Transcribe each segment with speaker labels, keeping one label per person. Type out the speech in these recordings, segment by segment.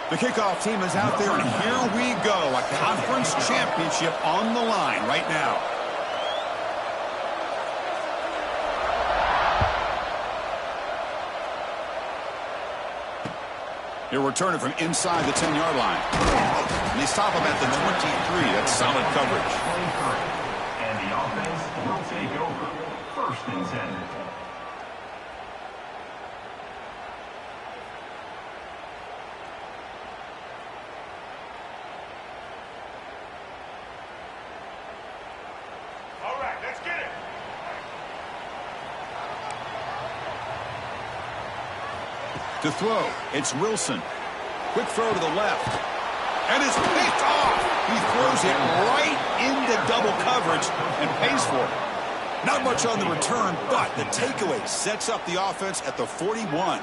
Speaker 1: The kickoff team is out there, and here we go. A conference championship on the line right now. He'll return it from inside the 10-yard line. And they stop him at the 23. That's solid coverage.
Speaker 2: And the offense will take over. 1st and 10.
Speaker 1: To throw, it's Wilson. Quick throw to the left. And it's picked off. He throws it right into double coverage and pays for it. Not much on the return, but the takeaway sets up the offense at the 41.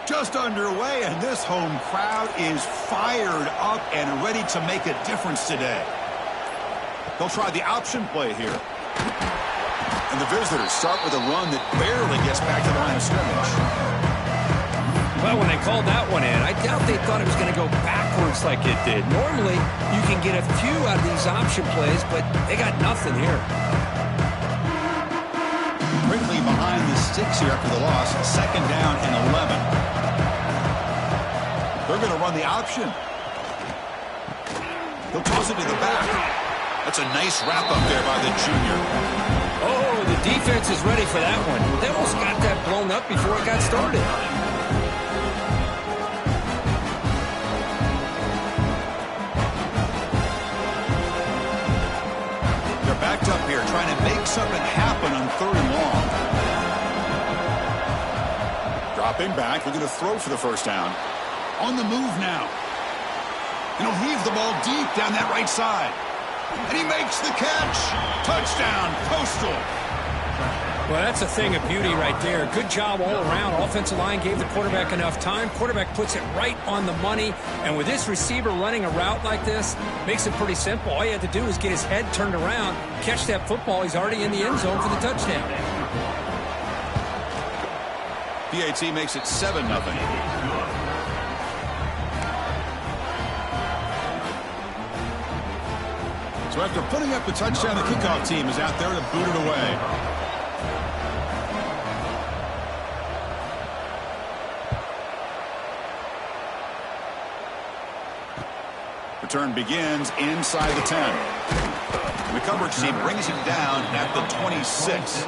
Speaker 1: Just underway, and this home crowd is fired up and ready to make a difference today. They'll try the option play here. And the visitors start with a run that barely gets back to the line of scrimmage.
Speaker 3: Well, when they called that one in, I doubt they thought it was going to go backwards like it did. Normally, you can get a few out of these option plays, but they got nothing here.
Speaker 1: Quickly behind the sticks here after the loss. 2nd down and 11. They're going to run the option. They'll toss it to the back. That's a nice wrap-up there by the junior.
Speaker 3: Oh, the defense is ready for that one. They almost got that blown up before it got started.
Speaker 1: They're backed up here trying to make something happen on 3rd and long. Dropping back. They're going to throw for the 1st down. On the move now. And he'll heave the ball deep down that right side. And he makes the catch. Touchdown, Coastal.
Speaker 3: Well, that's a thing of beauty right there. Good job all around. Offensive line gave the quarterback enough time. Quarterback puts it right on the money. And with this receiver running a route like this, makes it pretty simple. All you have to do is get his head turned around, catch that football. He's already in the end zone for the touchdown.
Speaker 1: PAT makes it 7-0. So after putting up the touchdown, the kickoff team is out there to boot it away. Return begins inside the 10. The coverage team brings it down at the 26.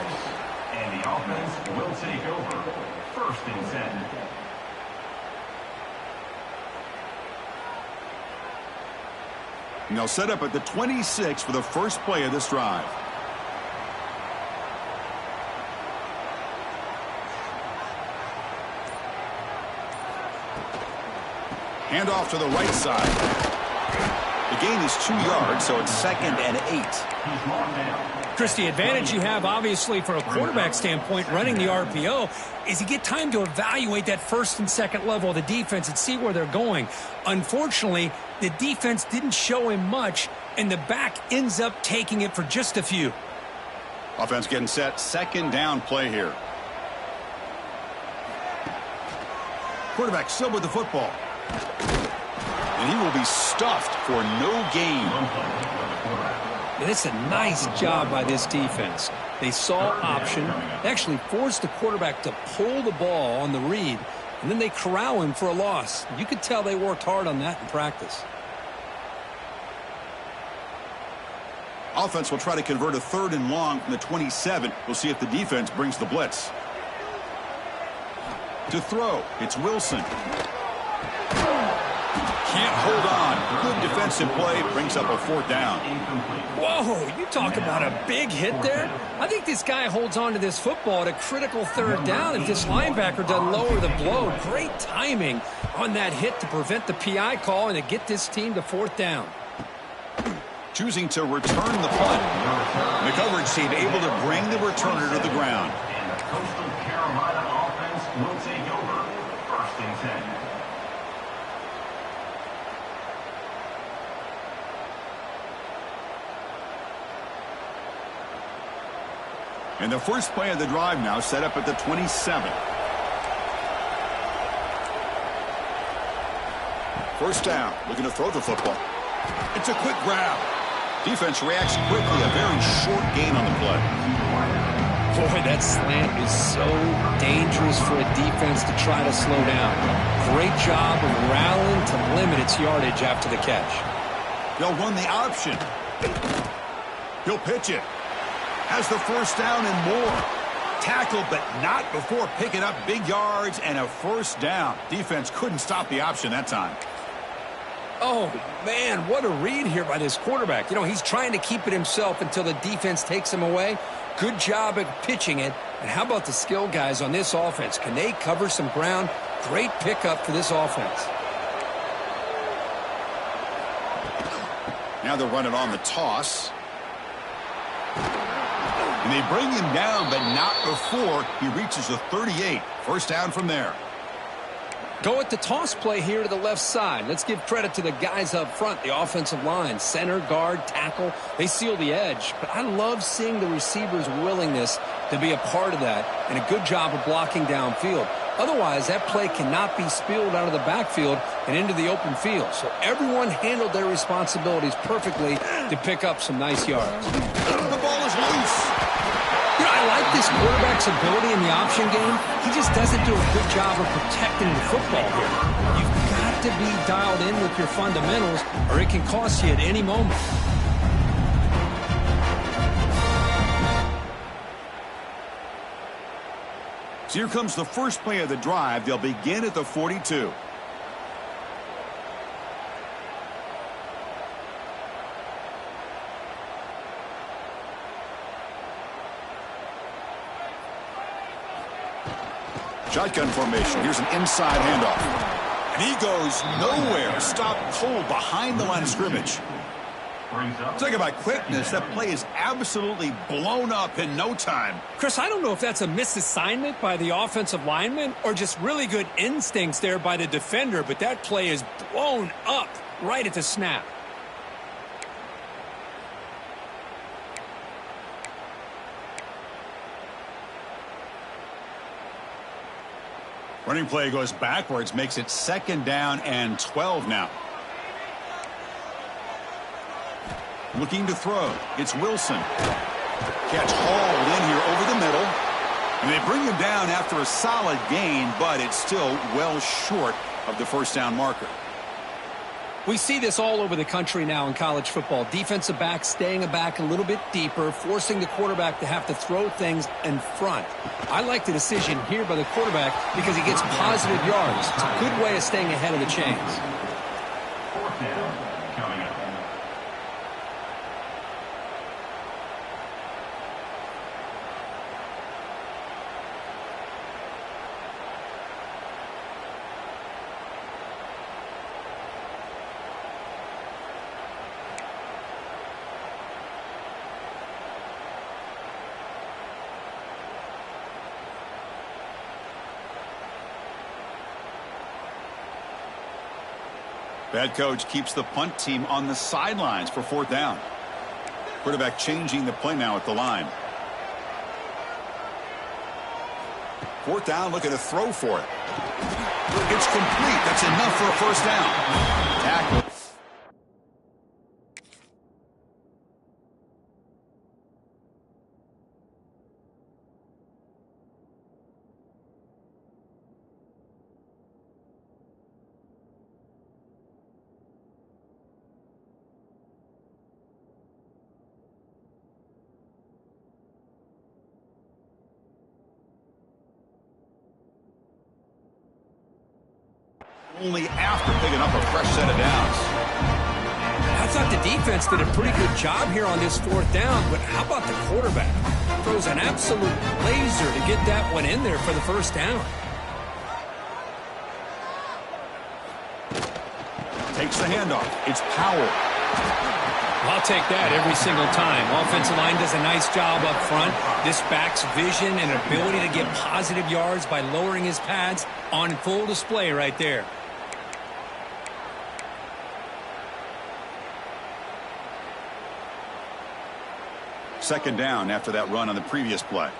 Speaker 2: And the offense will take over. 1st and 10.
Speaker 1: And they'll set up at the 26 for the first play of this drive. Handoff to the right side. The gain is 2 yards, so it's 2nd and 8.
Speaker 3: Chris, the advantage you have, obviously, from a quarterback standpoint, running the RPO, is you get time to evaluate that 1st and 2nd level of the defense and see where they're going. Unfortunately, the defense didn't show him much, and the back ends up taking it for just a few.
Speaker 1: Offense getting set. 2nd down play here. Quarterback still with the football. And he will be stuffed for no gain.
Speaker 3: And it's a nice job by this defense. They saw option, actually forced the quarterback to pull the ball on the read, and then they corral him for a loss. You could tell they worked hard on that in practice.
Speaker 1: Offense will try to convert a 3rd and long from the 27. We'll see if the defense brings the blitz. To throw, it's Wilson. Can't hold on. Good defensive play. Brings up a 4th down.
Speaker 3: Whoa, you talk about a big hit there. I think this guy holds on to this football at a critical 3rd down if this linebacker doesn't lower the blow. Great timing on that hit to prevent the PI call and to get this team to 4th down.
Speaker 1: Choosing to return the punt. The coverage team able to bring the returner to the ground.
Speaker 2: And the Coastal Carolina offense will take over. 1st and 10.
Speaker 1: And the first play of the drive now set up at the 27. First down, looking to throw the football. It's a quick grab. Defense reacts quickly, a very short gain on the play.
Speaker 3: Boy, that slant is so dangerous for a defense to try to slow down. Great job of rallying to limit its yardage after the catch.
Speaker 1: They'll run the option. He'll pitch it. Has the first down and more. Tackled, but not before picking up big yards and a first down. Defense couldn't stop the option that time.
Speaker 3: Oh, man, what a read here by this quarterback. You know, he's trying to keep it himself until the defense takes him away. Good job at pitching it. And how about the skill guys on this offense? Can they cover some ground? Great pickup for this offense.
Speaker 1: Now they're running on the toss. And they bring him down, but not before he reaches the 38. First down from there.
Speaker 3: Go at the toss play here to the left side. Let's give credit to the guys up front, the offensive line, center, guard, tackle. They seal the edge. But I love seeing the receiver's willingness to be a part of that and a good job of blocking downfield. Otherwise, that play cannot be spilled out of the backfield and into the open field. So everyone handled their responsibilities perfectly to pick up some nice yards.
Speaker 1: The ball is loose.
Speaker 3: You know, I like this quarterback's ability in the option game. He just doesn't do a good job of protecting the football here. You've got to be dialed in with your fundamentals, or it can cost you at any moment.
Speaker 1: So here comes the first play of the drive. They'll begin at the 42. Shotgun formation. Here's an inside handoff. And he goes nowhere. Stopped cold behind the line of scrimmage. Talk about quickness. That play is absolutely blown up in no time.
Speaker 3: Chris, I don't know if that's a misassignment by the offensive lineman or just really good instincts there by the defender, but that play is blown up right at the snap.
Speaker 1: Running play goes backwards, makes it second down and 12 now. Looking to throw. It's Wilson. Catch hauled in here over the middle. And they bring him down after a solid gain, but it's still well short of the first down marker.
Speaker 3: We see this all over the country now in college football. Defensive backs staying back a little bit deeper, forcing the quarterback to have to throw things in front. I like the decision here by the quarterback because he gets positive yards. It's a good way of staying ahead of the chains.
Speaker 2: Fourth down coming up.
Speaker 1: Bad coach keeps the punt team on the sidelines for fourth down. Quarterback changing the play now at the line. Fourth down, looking to throw for it. It's complete. That's enough for a first down. Tackle. Only after picking up a fresh set of downs.
Speaker 3: I thought the defense did a pretty good job here on this fourth down, but how about the quarterback? Throws an absolute laser to get that one in there for the first down.
Speaker 1: Takes the handoff. It's Powell.
Speaker 3: I'll take that every single time. Offensive line does a nice job up front. This back's vision and ability to get positive yards by lowering his pads on full display right there.
Speaker 1: Second down after that run on the previous play.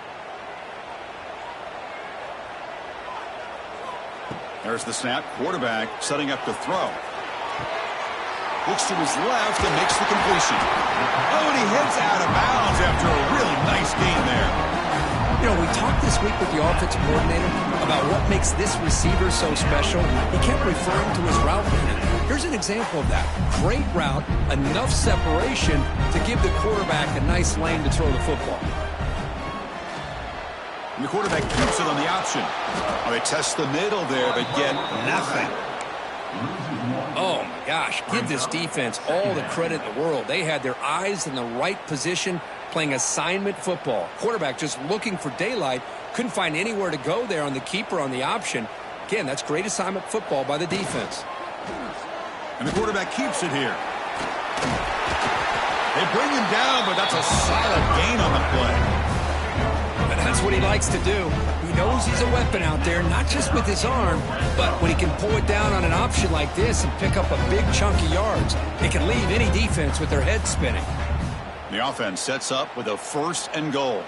Speaker 1: There's the snap. Quarterback setting up to throw. Looks to his left and makes the completion. Oh, and he heads out of bounds after a really nice gain there.
Speaker 3: You know, we talked this week with the offensive coordinator about what makes this receiver so special. He kept referring to his route running. Here's an example of that. Great route, enough separation to give the quarterback a nice lane to throw the football.
Speaker 1: And the quarterback keeps it on the option. Oh, they test the middle there, but get nothing.
Speaker 3: Oh, my gosh. Give this defense all the credit in the world. They had their eyes in the right position, playing assignment football. Quarterback just looking for daylight. Couldn't find anywhere to go there on the keeper on the option. Again, that's great assignment football by the defense.
Speaker 1: And the quarterback keeps it here. They bring him down, but that's a solid gain on the play.
Speaker 3: And that's what he likes to do. He knows he's a weapon out there, not just with his arm, but when he can pull it down on an option like this and pick up a big chunk of yards, it can leave any defense with their head spinning.
Speaker 1: The offense sets up with a 1st and goal.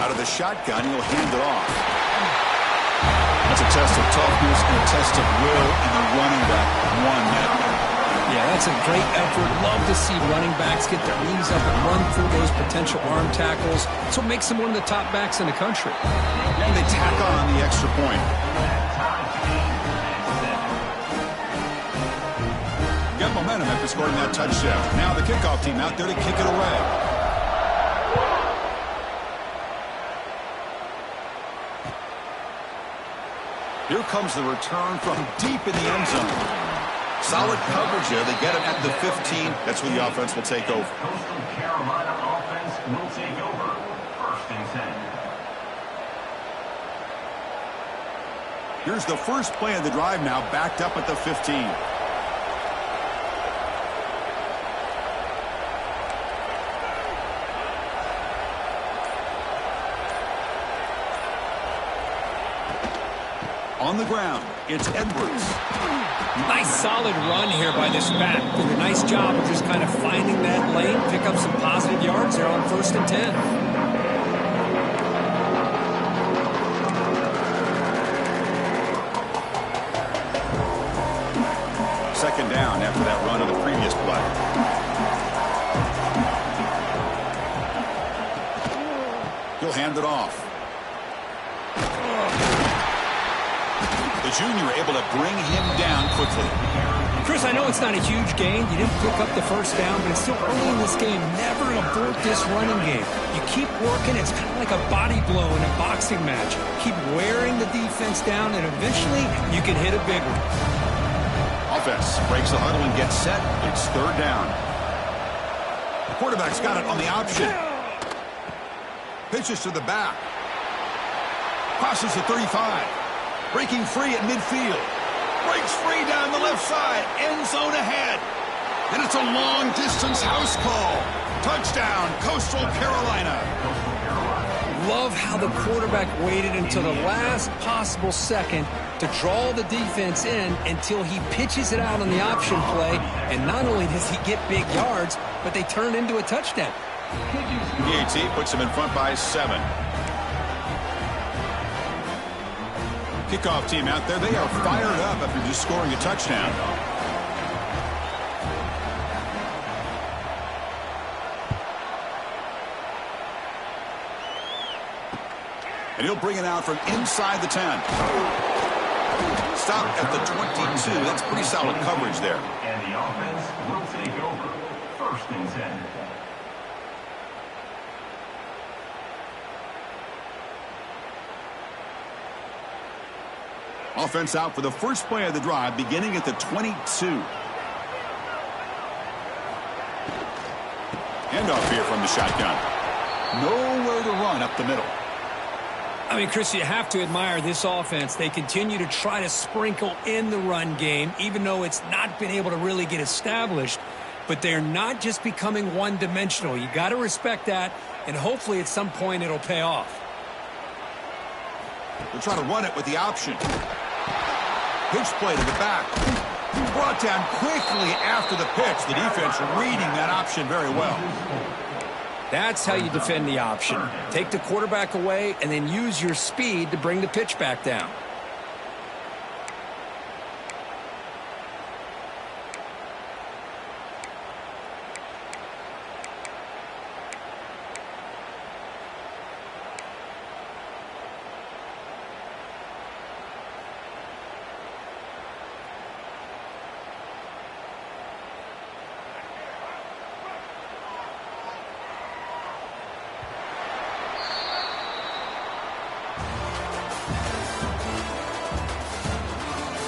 Speaker 1: Out of the shotgun, he'll hand it off. That's a test of toughness and a test of will, and the running back won that one.
Speaker 3: Yeah, that's a great effort. Love to see running backs get their knees up and run through those potential arm tackles. That's what makes them one of the top backs in the country.
Speaker 1: And they tack on the extra point. Got momentum after scoring that touchdown. Now the kickoff team out there to kick it away. Here comes the return from deep in the end zone. Solid coverage there. They get it at the 15. That's where the offense will take over.
Speaker 2: Coastal Carolina offense will take over. 1st and 10.
Speaker 1: Here's the first play of the drive now, backed up at the 15. On the ground, it's Edwards.
Speaker 3: Nice solid run here by this back. Did a nice job of just kind of finding that lane, pick up some positive yards there on 1st and 10.
Speaker 1: Second down after that run on the previous play. He'll hand it off. The junior able to bring him down quickly.
Speaker 3: Chris, I know it's not a huge gain. You didn't pick up the 1st down, but it's still early in this game. Never abort this running game. You keep working. It's kind of like a body blow in a boxing match. Keep wearing the defense down, and eventually you can hit a big one.
Speaker 1: Offense breaks the huddle and gets set. It's 3rd down. The quarterback's got it on the option. Pitches to the back. Crosses the 35. Breaking free at midfield. Breaks free down the left side. End zone ahead. And it's a long-distance house call. Touchdown, Coastal Carolina.
Speaker 3: Love how the quarterback waited until the last possible second to draw the defense in until he pitches it out on the option play. And not only does he get big yards, but they turn into a touchdown.
Speaker 1: PAT puts him in front by 7. Kickoff team out there, they are fired up after just scoring a touchdown. And he'll bring it out from inside the 10. Stop at the 22. That's pretty solid coverage there.
Speaker 2: And the offense will take over. 1st and 10.
Speaker 1: Offense out for the first play of the drive, beginning at the 22. Handoff here from the shotgun. Nowhere to run up the middle.
Speaker 3: I mean, Chris, you have to admire this offense. They continue to try to sprinkle in the run game, even though it's not been able to really get established. But they're not just becoming one-dimensional. You got to respect that, and hopefully at some point it'll pay off.
Speaker 1: They'll try to run it with the option. Pitch play to the back. Brought down quickly after the pitch. The defense reading that option very well.
Speaker 3: That's how you defend the option. Take the quarterback away and then use your speed to bring the pitch back down.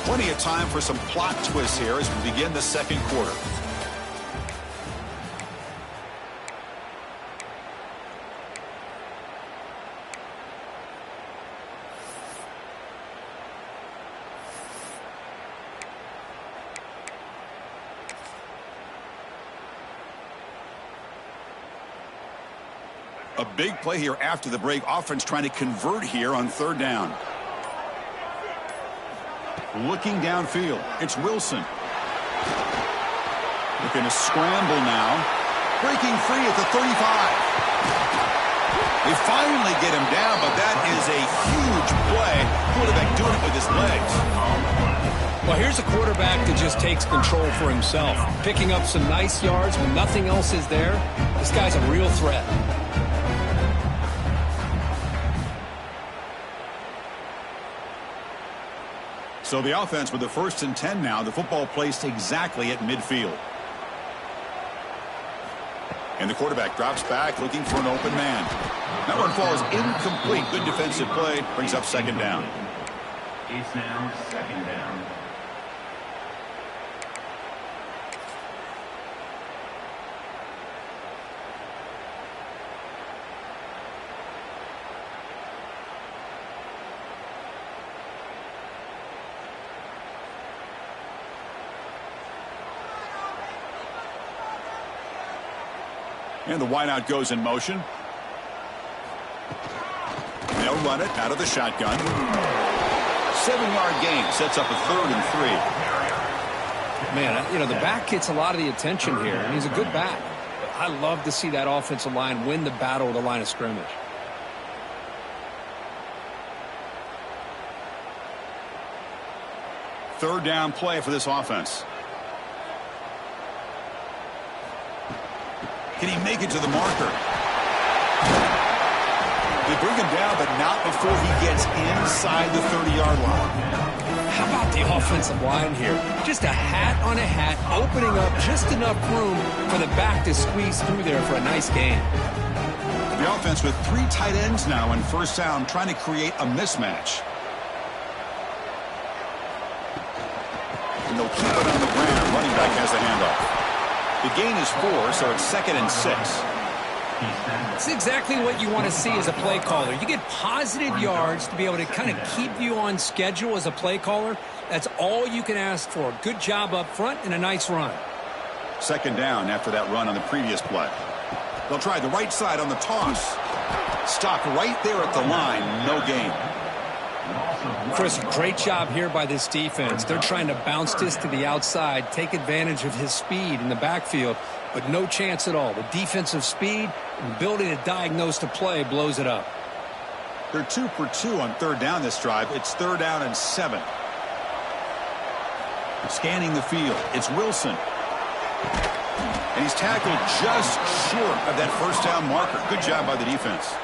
Speaker 1: Plenty of time for some plot twists here as we begin the second quarter. A big play here after the break. Offense trying to convert here on third down. Looking downfield, it's Wilson. Looking to scramble now. Breaking free at the 35. They finally get him down, but that is a huge play. Quarterback doing it with his legs.
Speaker 3: Well, here's a quarterback that just takes control for himself. Picking up some nice yards when nothing else is there. This guy's a real threat.
Speaker 1: So the offense with the 1st and 10 now. The football placed exactly at midfield. And the quarterback drops back looking for an open man. That one falls incomplete. Good defensive play. Brings up second down.
Speaker 2: It's now second down.
Speaker 1: And the wideout goes in motion. They'll run it out of the shotgun. 7-yard gain sets up a 3rd and 3.
Speaker 3: Man, you know, the back gets a lot of the attention here, and he's a good back. I love to see that offensive line win the battle at the line of scrimmage.
Speaker 1: Third down play for this offense. Can he make it to the marker? They bring him down, but not before he gets inside the 30-yard line.
Speaker 3: How about the offensive line here? Just a hat on a hat, opening up just enough room for the back to squeeze through there for a nice gain.
Speaker 1: The offense with 3 tight ends now in first down, trying to create a mismatch. And they'll keep it on the ground. Running back has the handoff. The gain is 4, so it's 2nd and 6.
Speaker 3: It's exactly what you want to see as a play caller. You get positive yards to be able to kind of keep you on schedule as a play caller. That's all you can ask for. Good job up front and a nice run.
Speaker 1: Second down after that run on the previous play. They'll try the right side on the toss. Stopped right there at the line. No gain.
Speaker 3: Chris, great job here by this defense. They're trying to bounce this to the outside, take advantage of his speed in the backfield, but no chance at all. The defensive speed and ability to diagnose the play blows it up.
Speaker 1: They're 2 for 2 on third down this drive. It's 3rd down and 7. Scanning the field. It's Wilson. And he's tackled just short of that first down marker. Good job by the defense.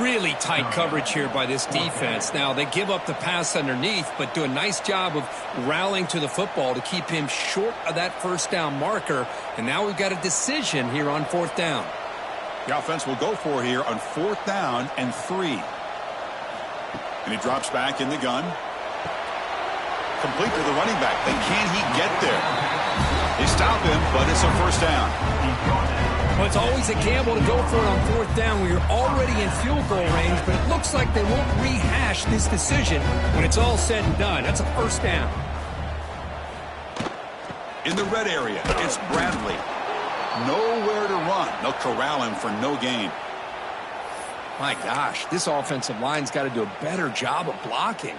Speaker 3: Really tight coverage here by this defense. Now, they give up the pass underneath, but do a nice job of rallying to the football to keep him short of that first down marker. And now we've got a decision here on 4th down.
Speaker 1: The offense will go for here on 4th down and 3. And he drops back in the gun. Complete to the running back. Then can he get there? They stop him, but it's a first down.
Speaker 3: Well, it's always a gamble to go for it on fourth down when you're already in field goal range, but it looks like they won't rehash this decision when it's all said and done. That's a first down.
Speaker 1: In the red area, it's Bradley. Nowhere to run. They'll corral him for no gain.
Speaker 3: My gosh, this offensive line's got to do a better job of blocking.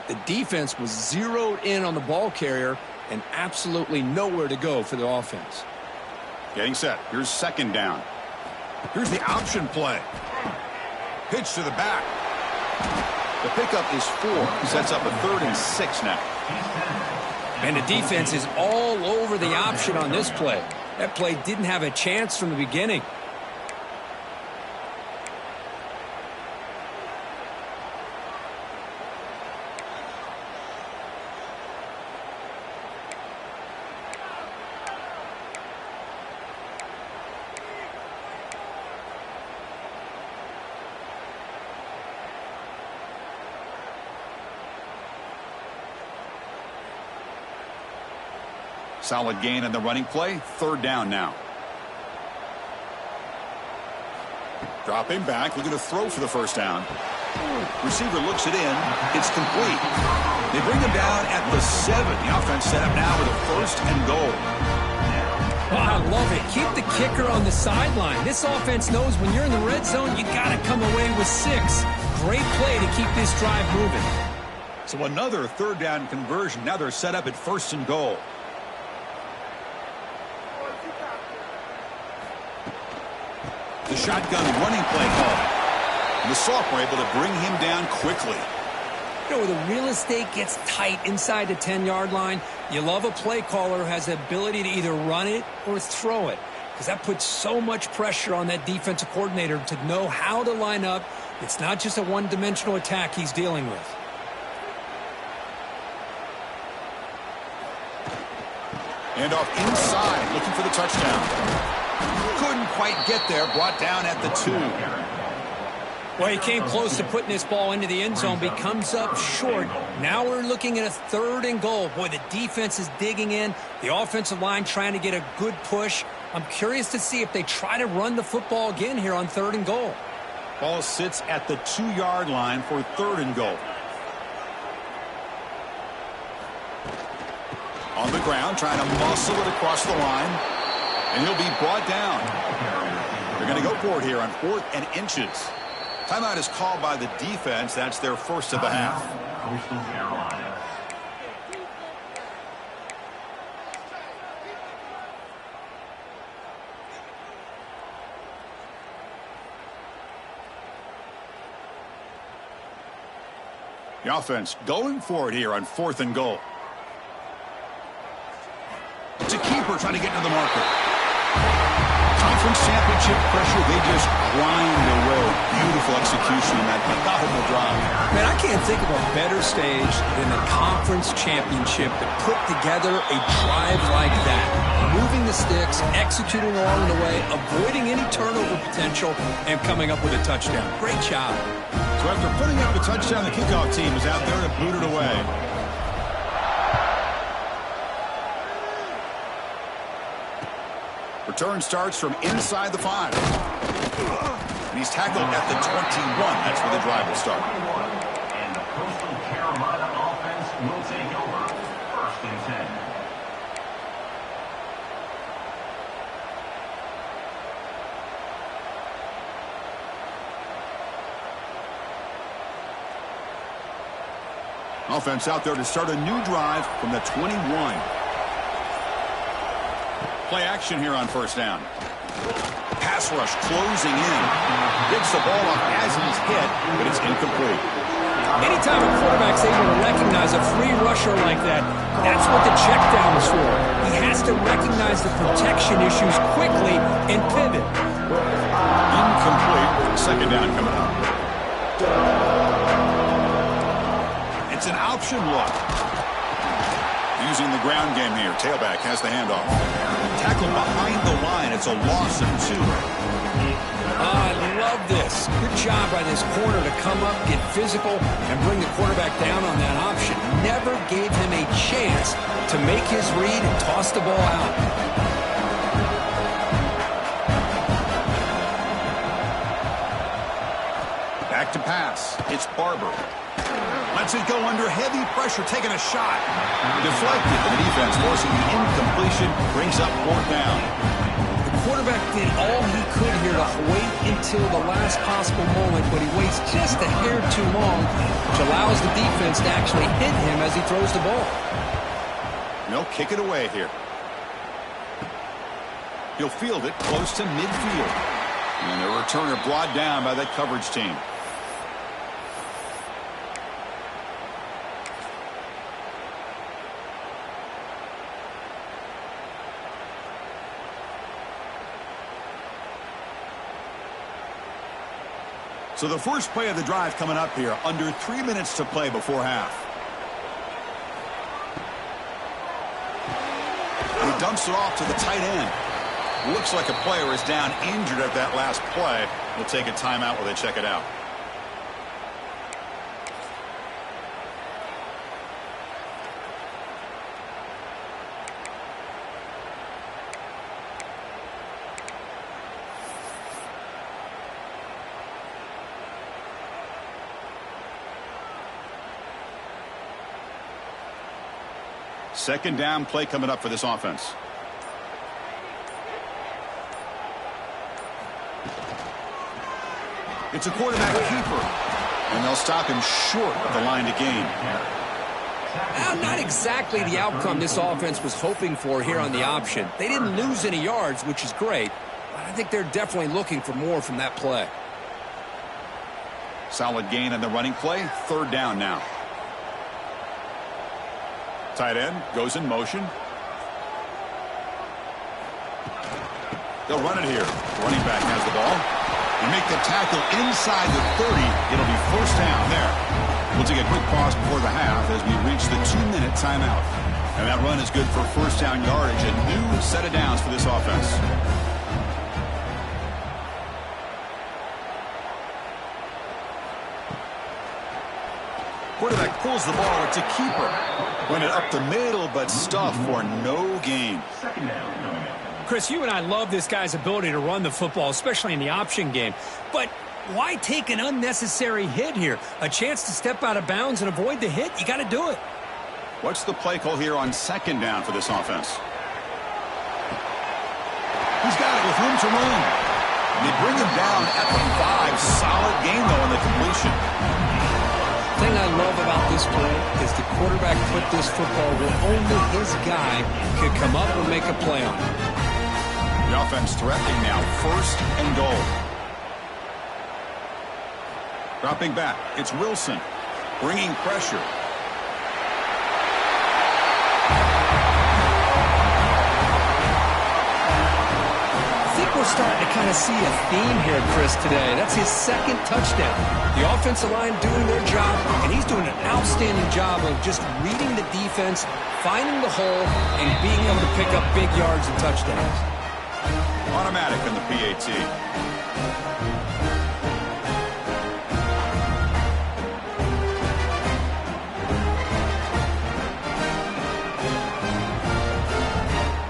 Speaker 3: The defense was zeroed in on the ball carrier and absolutely nowhere to go for the offense.
Speaker 1: Getting set. Here's second down. Here's the option play. Pitch to the back. The pickup is 4. Sets up a 3rd and 6 now.
Speaker 3: And the defense is all over the option on this play. That play didn't have a chance from the beginning.
Speaker 1: Solid gain on the running play. 3rd down now. Dropping back, looking to throw for the first down. Receiver looks it in. It's complete. They bring him down at the 7. The offense set up now with a 1st and goal.
Speaker 3: Oh, I love it. Keep the kicker on the sideline. This offense knows when you're in the red zone, you got to come away with 6. Great play to keep this drive moving.
Speaker 1: So another 3rd down conversion. Now they're set up at 1st and goal. The shotgun running play call. And the sophomore able to bring him down quickly.
Speaker 3: You know, where the real estate gets tight inside the 10-yard line, you love a play caller who has the ability to either run it or throw it, because that puts so much pressure on that defensive coordinator to know how to line up. It's not just a one-dimensional attack he's dealing with.
Speaker 1: And off inside, looking for the touchdown. Couldn't quite get there, brought down at the 2.
Speaker 3: Well, he came close to putting this ball into the end zone, but he comes up short. Now we're looking at a 3rd and goal. Boy, the defense is digging in. The offensive line trying to get a good push. I'm curious to see if they try to run the football again here on 3rd and goal.
Speaker 1: Ball sits at the 2-yard line for 3rd and goal. On the ground, trying to muscle it across the line. And he'll be brought down. They're going to go for it here on 4th and inches. Timeout is called by the defense. That's their first of the half.
Speaker 2: Coastal Carolina.
Speaker 1: The offense going for it here on 4th and goal. It's a keeper trying to get to the marker. Conference championship pressure, they just grind away. Beautiful execution in that methodical drive.
Speaker 3: Man, I can't think of a better stage than the conference championship to put together a drive like that. Moving the sticks, executing along the way, avoiding any turnover potential, and coming up with a touchdown. Great job.
Speaker 1: So after putting up a touchdown, the kickoff team is out there to boot it away. Return starts from inside the 5. And he's tackled at the 21. That's where the drive will start.
Speaker 2: And the Coastal Carolina offense will take over. 1st and 10.
Speaker 1: Offense out there to start a new drive from the 21. Play action here on 1st down. Pass rush closing in. Gets the ball off as he's hit, but it's incomplete.
Speaker 3: Anytime a quarterback's able to recognize a free rusher like that, that's what the check down is for. He has to recognize the protection issues quickly and pivot.
Speaker 1: Incomplete. 2nd down coming up. It's an option look. Using the ground game here. Tailback has the handoff. Tackled behind the line. It's a loss of 2.
Speaker 3: I love this. Good job by this corner to come up, get physical, and bring the quarterback down on that option. Never gave him a chance to make his read and toss the ball out.
Speaker 1: Back to pass. It's Barber. Lets it go under heavy pressure, taking a shot. Deflected. The defense forcing the incompletion, brings up fourth down.
Speaker 3: The quarterback did all he could here to wait until the last possible moment, but he waits just a hair too long, which allows the defense to actually hit him as he throws the ball.
Speaker 1: They'll kick it away here. He'll field it close to midfield. And the returner brought down by that coverage team. So the first play of the drive coming up here, under 3 minutes to play before half. He dumps it off to the tight end. Looks like a player is down injured at that last play. We'll take a timeout while they check it out. Second down play coming up for this offense. It's a quarterback keeper. And they'll stop him short of the line to gain.
Speaker 3: Not exactly the outcome this offense was hoping for here on the option. They didn't lose any yards, which is great. But I think they're definitely looking for more from that play.
Speaker 1: Solid gain on the running play. Third down now. Tight end goes in motion. They'll run it here. Running back has the ball. And make the tackle inside the 30. It'll be first down there. We'll take a quick pause before the half as we reach the 2-minute timeout. And that run is good for first down yardage. A new set of downs for this offense. Quarterback pulls the ball. It's a keeper. Run it up the middle, but stuff for no gain.
Speaker 2: Second down coming up.
Speaker 3: Chris, you and I love this guy's ability to run the football, especially in the option game. But why take an unnecessary hit here? A chance to step out of bounds and avoid the hit? You got to do it.
Speaker 1: What's the play call here on second down for this offense? He's got it with room to run. They bring him down at the 5. Solid gain, though, on the completion.
Speaker 3: The thing I love about this play is the quarterback put this football where only his guy could come up and make a play on it.
Speaker 1: The offense threatening now, first and goal. Dropping back, it's Wilson, bringing pressure.
Speaker 3: I think we're starting to kind of see a theme here, Chris, today. That's his second touchdown. The offensive line doing their job, and he's doing an outstanding job of just reading the defense, finding the hole, and being able to pick up big yards and touchdowns.
Speaker 1: Automatic in the PAT.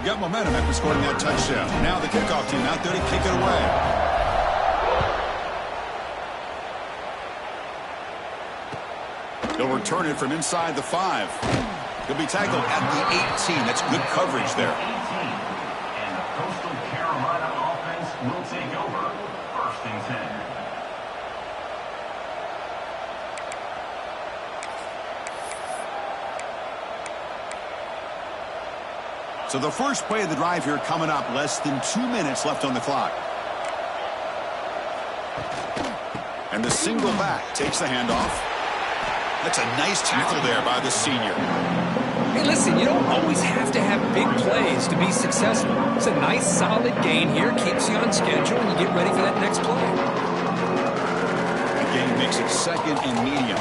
Speaker 1: Got momentum after scoring that touchdown. Now the kickoff team out there to kick it away. They'll return it from inside the 5. He'll be tackled at the 18. That's good coverage there.
Speaker 2: Will take over. First and 10.
Speaker 1: So the first play of the drive here coming up. Less than 2 minutes left on the clock. And the single back takes the handoff. That's a nice tackle there by the senior.
Speaker 3: Hey, listen, you don't always have to have big plays to be successful. It's a nice, solid gain here. Keeps you on schedule, and you get ready for that next play.
Speaker 1: The gain makes it second and medium.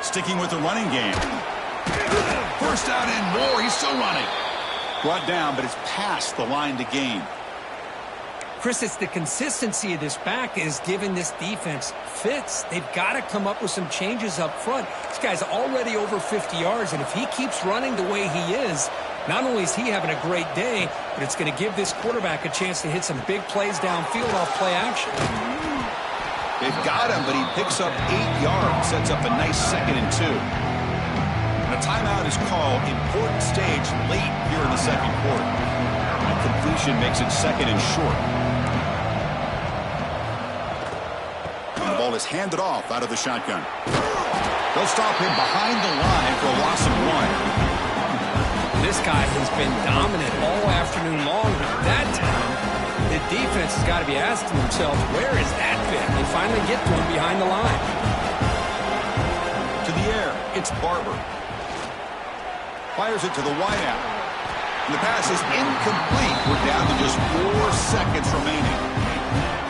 Speaker 1: Sticking with the running game. First down and more. He's still running. Brought down, but it's past the line to gain.
Speaker 3: Chris, it's the consistency of this back is giving this defense fits. They've got to come up with some changes up front. This guy's already over 50 yards, and if he keeps running the way he is, Not only is he having a great day, but it's going to give this quarterback a chance to hit some big plays downfield off play action.
Speaker 1: They've got him, but he picks up 8 yards, sets up a nice 2nd and 2. And a timeout is called. Important stage late here in the second quarter. And completion makes it 2nd and short. And the ball is handed off out of the shotgun. They'll stop him behind the line for a loss of 1.
Speaker 3: This guy has been dominant all afternoon long. That time, the defense has got to be asking themselves, where is that fit? They finally get to him behind the line.
Speaker 1: To the air, it's Barber. Fires it to the wideout. And the pass is incomplete. We're down to just 4 seconds remaining.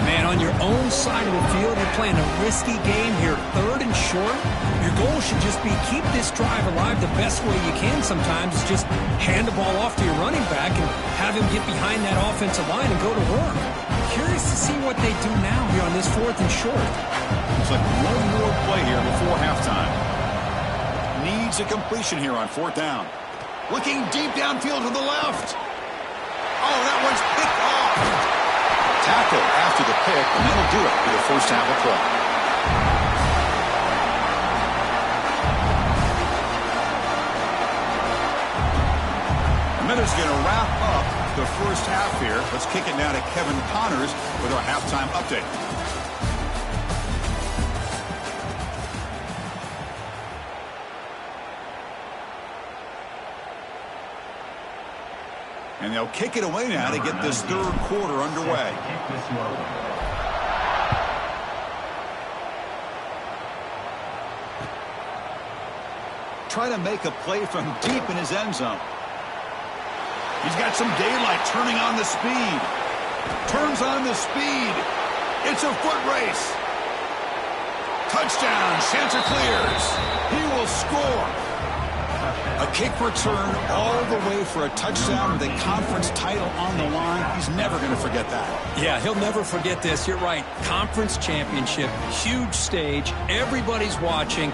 Speaker 3: Man, on your own side of the field, you're playing a risky game here. 3rd and short. Your goal should just be keep this drive alive the best way you can sometimes. Is just hand the ball off to your running back and have him get behind that offensive line and go to work. Curious to see what they do now here on this 4th and short.
Speaker 1: Looks like one more play here before halftime. Needs a completion here on 4th down. Looking deep downfield to the left. Oh, that one's picked off. Tackle after the pick, and that'll do it for the first half of play. The minute's going to wrap up the first half here. Let's kick it now to Kevin Connors with our halftime update. And they'll kick it away now to get this 3rd quarter underway. Try to make a play from deep in his end zone. He's got some daylight turning on the speed. Turns on the speed. It's a foot race. Touchdown. Chanticleers. He will score. A kick return all the way for a touchdown with a conference title on the line. He's never going to forget that.
Speaker 3: Yeah, he'll never forget this. You're right. Conference championship, huge stage. Everybody's watching.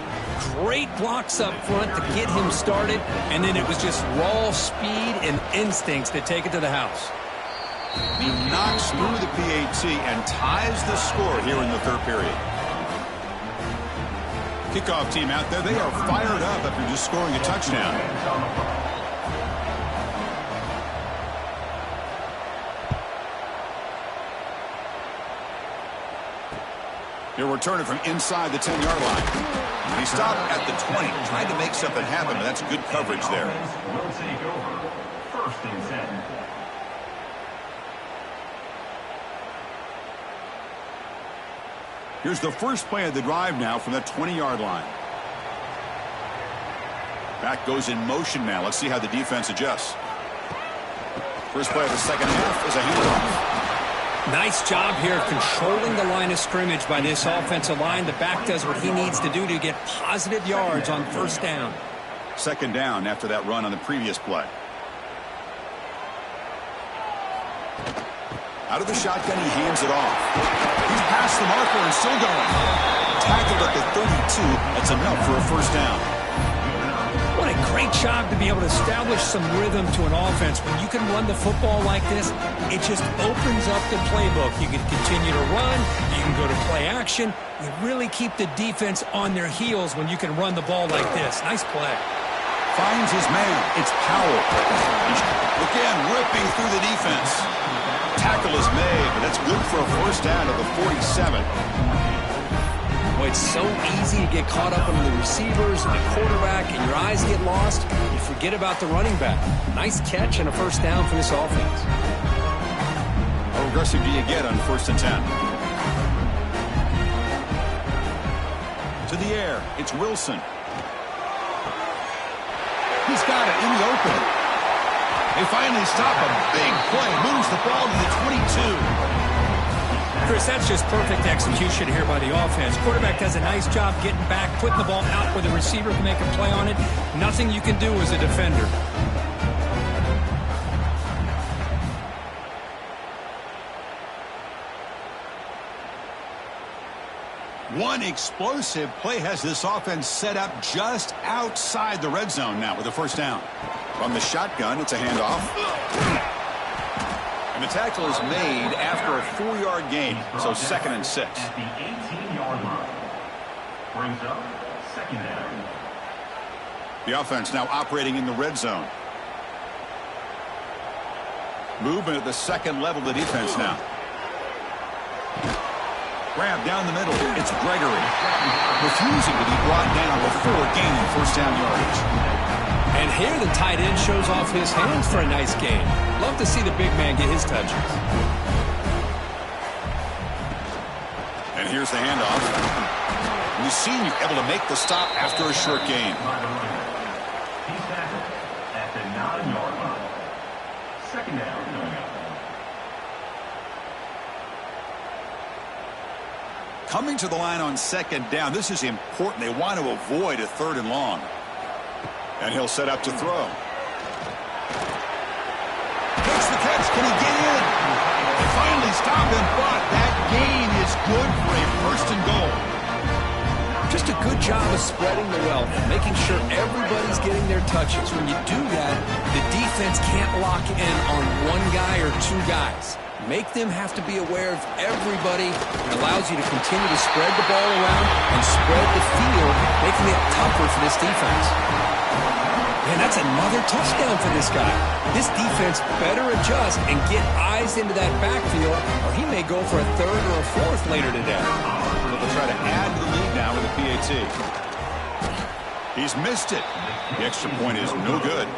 Speaker 3: Great blocks up front to get him started. And then it was just raw speed and instincts that take it to the house.
Speaker 1: He knocks through the PAT and ties the score here in the 3rd period. Kickoff team out there, they are fired up after just scoring a touchdown. He'll return it from inside the 10-yard line. He stopped at the 20, trying to make something happen, but that's good coverage there.
Speaker 2: Will take over. 1st and 10.
Speaker 1: Here's the first play of the drive now from the 20-yard line. Back goes in motion now. Let's see how the defense adjusts. First play of the second half is a handoff.
Speaker 3: Nice job here of controlling the line of scrimmage by this offensive line. The back does what he needs to do to get positive yards on 1st down.
Speaker 1: 2nd down after that run on the previous play. Out of the shotgun, he hands it off. He's past the marker and still going. Tackled at the 32. That's enough for a 1st down.
Speaker 3: What a great job to be able to establish some rhythm to an offense. When you can run the football like this, it just opens up the playbook. You can continue to run. You can go to play action. You really keep the defense on their heels when you can run the ball like this. Nice play.
Speaker 1: Finds his man. It's Powell. Again, ripping through the defense. Tackle is made, but that's good for a 1st down to the 47.
Speaker 3: Boy, it's so easy to get caught up on the receivers and the quarterback, and your eyes get lost. You forget about the running back. Nice catch and a 1st down for this offense.
Speaker 1: How aggressive do you get on 1st and 10? To the air, it's Wilson. He's got it in the open. They finally stop a big play. Moves the ball to the 22.
Speaker 3: Chris, that's just perfect execution here by the offense. Quarterback does a nice job getting back, putting the ball out where the receiver can make a play on it. Nothing you can do as a defender.
Speaker 1: One explosive play has this offense set up just outside the red zone now with a first down. From the shotgun, it's a handoff. And the tackle is made after a 4-yard gain, so 2nd and 6.
Speaker 2: At the 18-yard line. Brings up 2nd down.
Speaker 1: The offense now operating in the red zone. Movement at the second level of the defense now. Grab down the middle. It's Gregory. Refusing to be brought down before gaining first down yardage.
Speaker 3: And here the tight end shows off his hands for a nice gain. Love to see the big man get his touches.
Speaker 1: And here's the handoff. The senior able to make the stop after a short gain.
Speaker 2: He's tackled at the 9-yard line. 2nd down.
Speaker 1: Coming to the line on 2nd down. This is important. They want to avoid a 3rd and long. And he'll set up to throw. Takes the catch. Can he get in? They finally stop him, but that gain is good for a 1st and goal.
Speaker 3: Just a good job of spreading the wealth, making sure everybody's getting their touches. When you do that, the defense can't lock in on one guy or 2 guys. Make them have to be aware of everybody. It allows you to continue to spread the ball around and spread the field, making it tougher for this defense. Man, that's another touchdown for this guy. This defense better adjust and get eyes into that backfield, or he may go for a 3rd or a 4th later today.
Speaker 1: They'll try to add to the lead now with a PAT. He's missed it. The extra point is no good.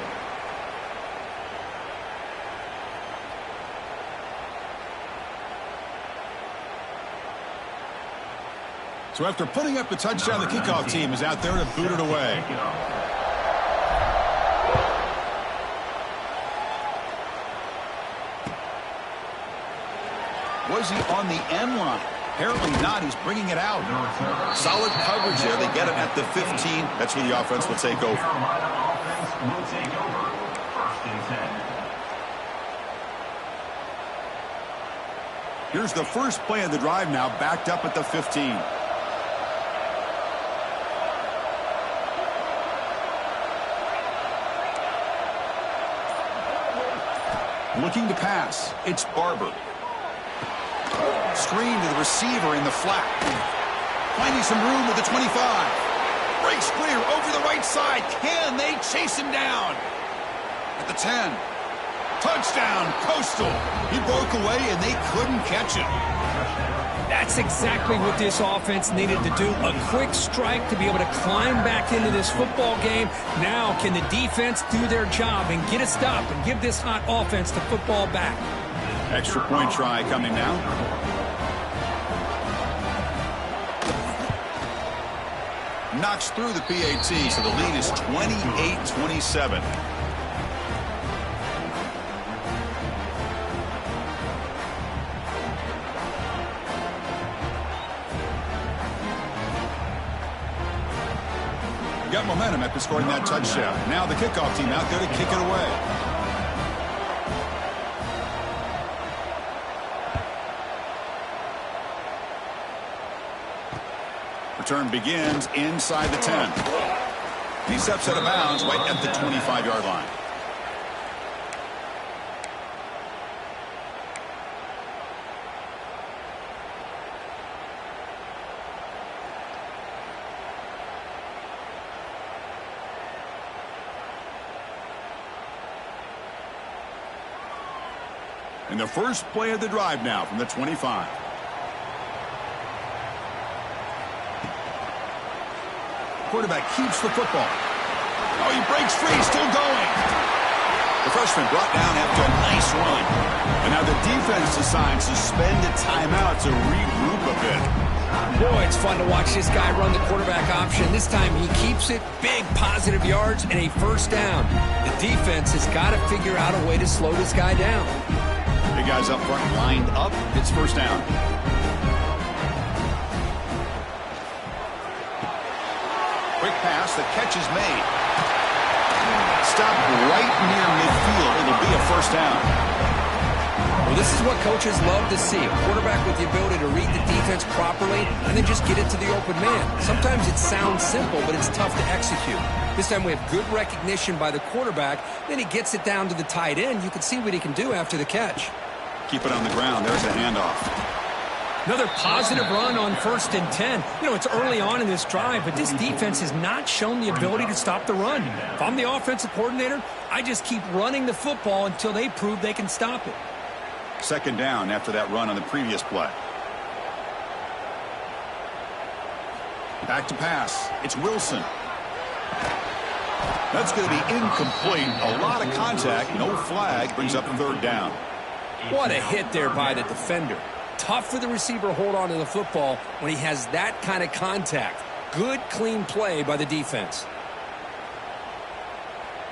Speaker 1: So after putting up the touchdown, the kickoff team is out there to boot it away. Was he on the end line? Apparently not. He's bringing it out. Solid coverage there. They get him at the 15. That's where the offense will take over.
Speaker 2: Carolina offense will take over. 1st and 10.
Speaker 1: Here's the first play of the drive now, backed up at the 15. Looking to pass. It's Barber. Screen to the receiver in the flat. Finding some room with the 25. Breaks clear over the right side. Can they chase him down? At the 10. Touchdown, Coastal. He broke away and they couldn't catch him.
Speaker 3: That's exactly what this offense needed to do. A quick strike to be able to climb back into this football game. Now can the defense do their job and get a stop and give this hot offense the football back?
Speaker 1: Extra point try coming now. Knocks through the PAT, so the lead is 28-27. Got momentum after scoring that touchdown. Now the kickoff team out there to kick it away. Return begins inside the 10. He steps out of bounds right at the 25-yard line. And the first play of the drive now from the 25. Quarterback keeps the football. Oh, he breaks free, still going. The freshman brought down after a nice run. And now the defense decides to spend a timeout to regroup a bit.
Speaker 3: Boy, it's fun to watch this guy run the quarterback option. This time he keeps it, big positive yards, and a first down. The defense has got to figure out a way to slow this guy down.
Speaker 1: Big guys up front lined up. It's first down. Quick pass. The catch is made. Stopped right near midfield. It'll be a first down.
Speaker 3: Well, this is what coaches love to see. A quarterback with the ability to read the defense properly and then just get it to the open man. Sometimes it sounds simple, but it's tough to execute. This time we have good recognition by the quarterback. Then he gets it down to the tight end. You can see what he can do after the catch.
Speaker 1: Keep it on the ground. There's the handoff.
Speaker 3: Another positive run on 1st and 10. You know, it's early on in this drive, but this defense has not shown the ability to stop the run. If I'm the offensive coordinator, I just keep running the football until they prove they can stop it.
Speaker 1: 2nd down after that run on the previous play. Back to pass. It's Wilson. That's going to be incomplete. A lot of contact. No flag. Brings up 3rd down.
Speaker 3: What a hit there by the defender. Tough for the receiver to hold on to the football when he has that kind of contact. Good, clean play by the defense.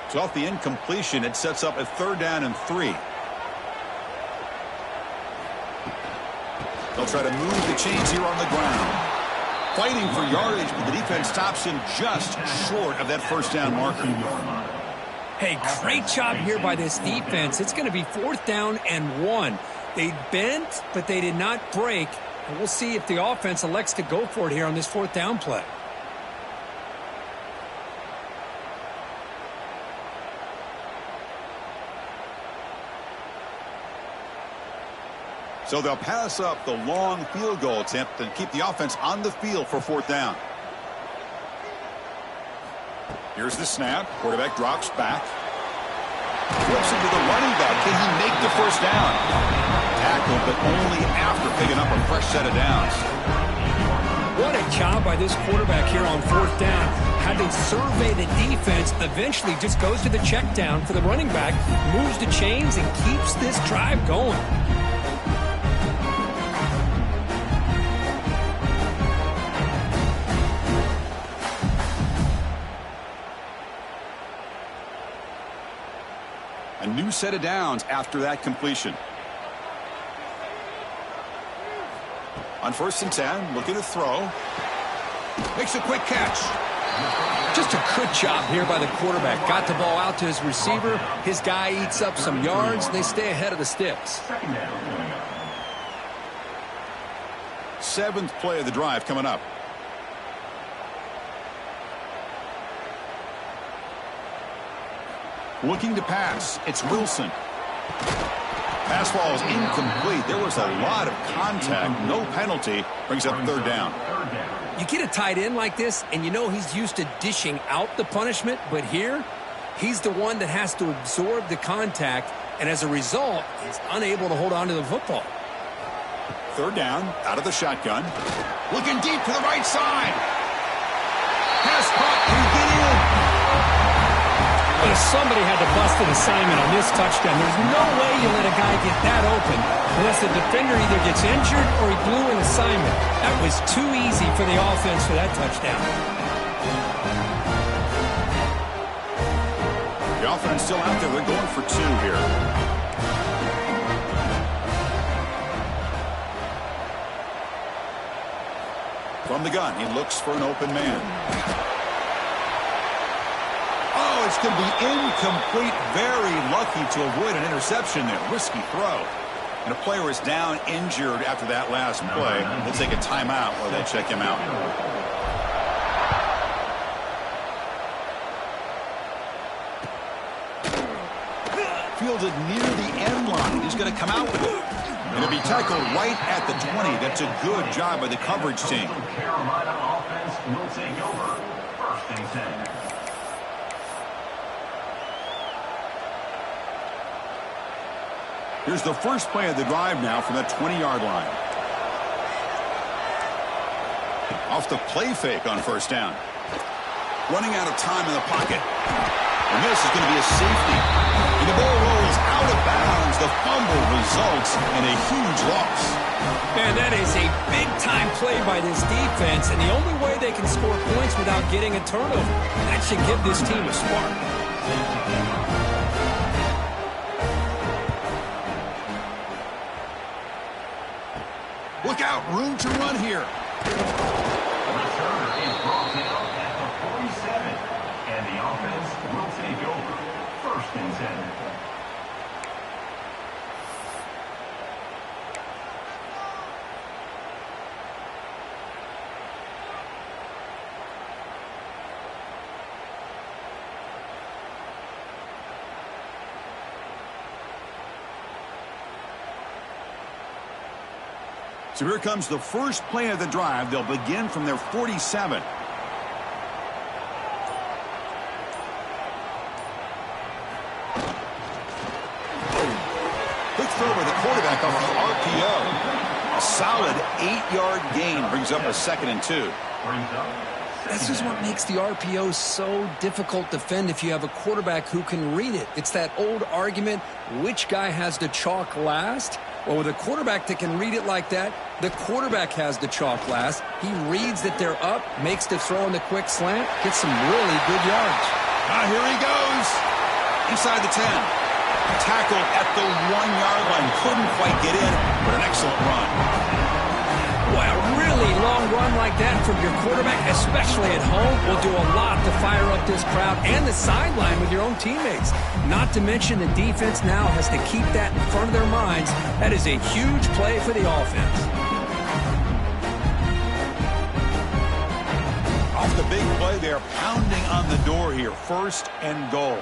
Speaker 1: So off the incompletion, it sets up a 3rd down and 3. They'll try to move the chains here on the ground. Fighting for yardage, but the defense stops him just short of that 1st down marker.
Speaker 3: Hey, great job here by this defense. It's going to be 4th down and 1. They bent, but they did not break. And we'll see if the offense elects to go for it here on this 4th down play.
Speaker 1: So they'll pass up the long field goal attempt and keep the offense on the field for 4th down. Here's the snap. Quarterback drops back. Flips it to the running back. Can he make the 1st down? Tackled, but only after picking up a fresh set of downs.
Speaker 3: What a job by this quarterback here on 4th down. Having surveyed the defense, eventually just goes to the check down for the running back, moves the chains, and keeps this drive going.
Speaker 1: A new set of downs after that completion. On 1st and 10, looking to throw. Makes a quick catch.
Speaker 3: Just a good job here by the quarterback. Got the ball out to his receiver. His guy eats up some yards, and they stay ahead of the sticks.
Speaker 1: 7th play of the drive coming up. Looking to pass. It's Wilson. Pass ball is incomplete. There was a lot of contact. No penalty. Brings up 3rd down.
Speaker 3: You get a tight end like this, and you know he's used to dishing out the punishment, but here, he's the one that has to absorb the contact, and as a result, he's unable to hold on to the football.
Speaker 1: 3rd down, out of the shotgun. Looking deep to the right side. Pass caught. Can he get in?
Speaker 3: But somebody had to bust an assignment on this touchdown. There's no way you let a guy get that open unless the defender either gets injured or he blew an assignment. That was too easy for the offense for that touchdown.
Speaker 1: The offense still out there. They're going for 2 here. From the gun, he looks for an open man. Oh, it's going to be incomplete. Very lucky to avoid an interception there. Risky throw. And a player is down injured after that last play. They'll take a timeout while they check him out. Fielded near the end line. He's going to come out with it. And it'll be tackled right at the 20. That's a good job by the coverage team.
Speaker 2: Carolina offense will take over. 1st and 10.
Speaker 1: Here's the first play of the drive now from that 20-yard line. Off the play fake on 1st down. Running out of time in the pocket. And this is going to be a safety. And the ball rolls out of bounds. The fumble results in a huge loss.
Speaker 3: Man, that is a big-time play by this defense, and the only way they can score points without getting a turnover. That should give this team a spark.
Speaker 1: Look out, room to run here.
Speaker 2: Return is brought down at the 47, and the offense will take over. 1st and 10.
Speaker 1: So here comes the first play of the drive. They'll begin from their 47. Quick throw by the quarterback off the RPO. A solid 8-yard gain brings up a 2nd and 2.
Speaker 3: This is what makes the RPO so difficult to defend if you have a quarterback who can read it. It's that old argument, which guy has the chalk last? Well, with a quarterback that can read it like that, the quarterback has the chalk last. He reads that they're up, makes the throw in the quick slant, gets some really good yards.
Speaker 1: Here he goes. Inside the 10. Tackled at the 1-yard line. Couldn't quite get in, but an excellent run.
Speaker 3: Boy, a really long run like that from your quarterback, especially at home, will do a lot to fire up this crowd and the sideline with your own teammates. Not to mention the defense now has to keep that in front of their minds. That is a huge play for the offense.
Speaker 1: Off the big play, they're pounding on the door here. 1st and goal.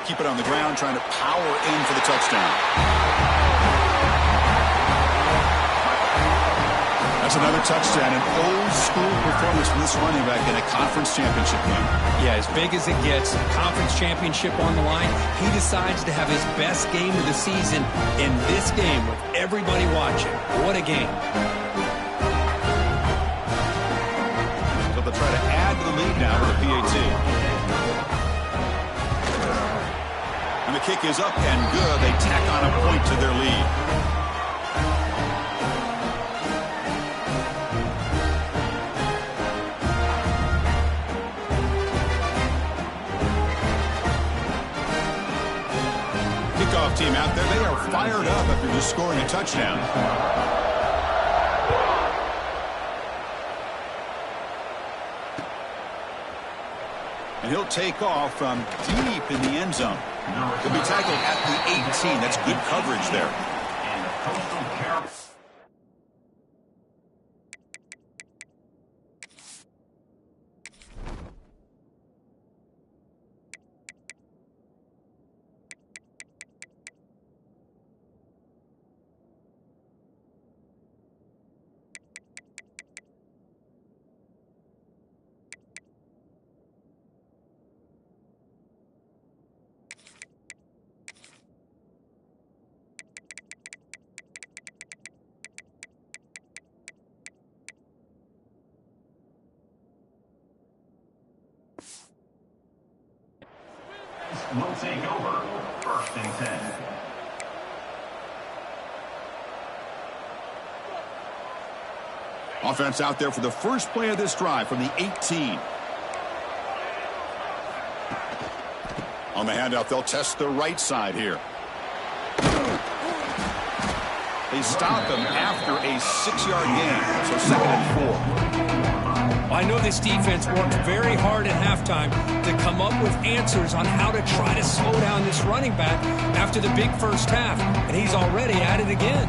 Speaker 1: Keep it on the ground, trying to power in for the touchdown. That's another touchdown, an old-school performance from this running back in a conference championship game.
Speaker 3: Yeah, as big as it gets, conference championship on the line, he decides to have his best game of the season in this game with everybody watching. What a game.
Speaker 1: So they'll try to add to the lead now with a PAT. And the kick is up and good. They tack on a point to their lead. Kickoff team out there. They are fired up after just scoring a touchdown. And he'll take off from deep in the end zone. He'll be tackled at the 18. That's good coverage there.
Speaker 2: And the Coastal Carolina. Will take over 1st and 10.
Speaker 1: Offense out there for the first play of this drive from the 18. On the handoff, they'll test the right side here. They stop him after a 6-yard gain, so 2nd and 4.
Speaker 3: I know this defense worked very hard at halftime to come up with answers on how to try to slow down this running back after the big first half, and he's already at it again.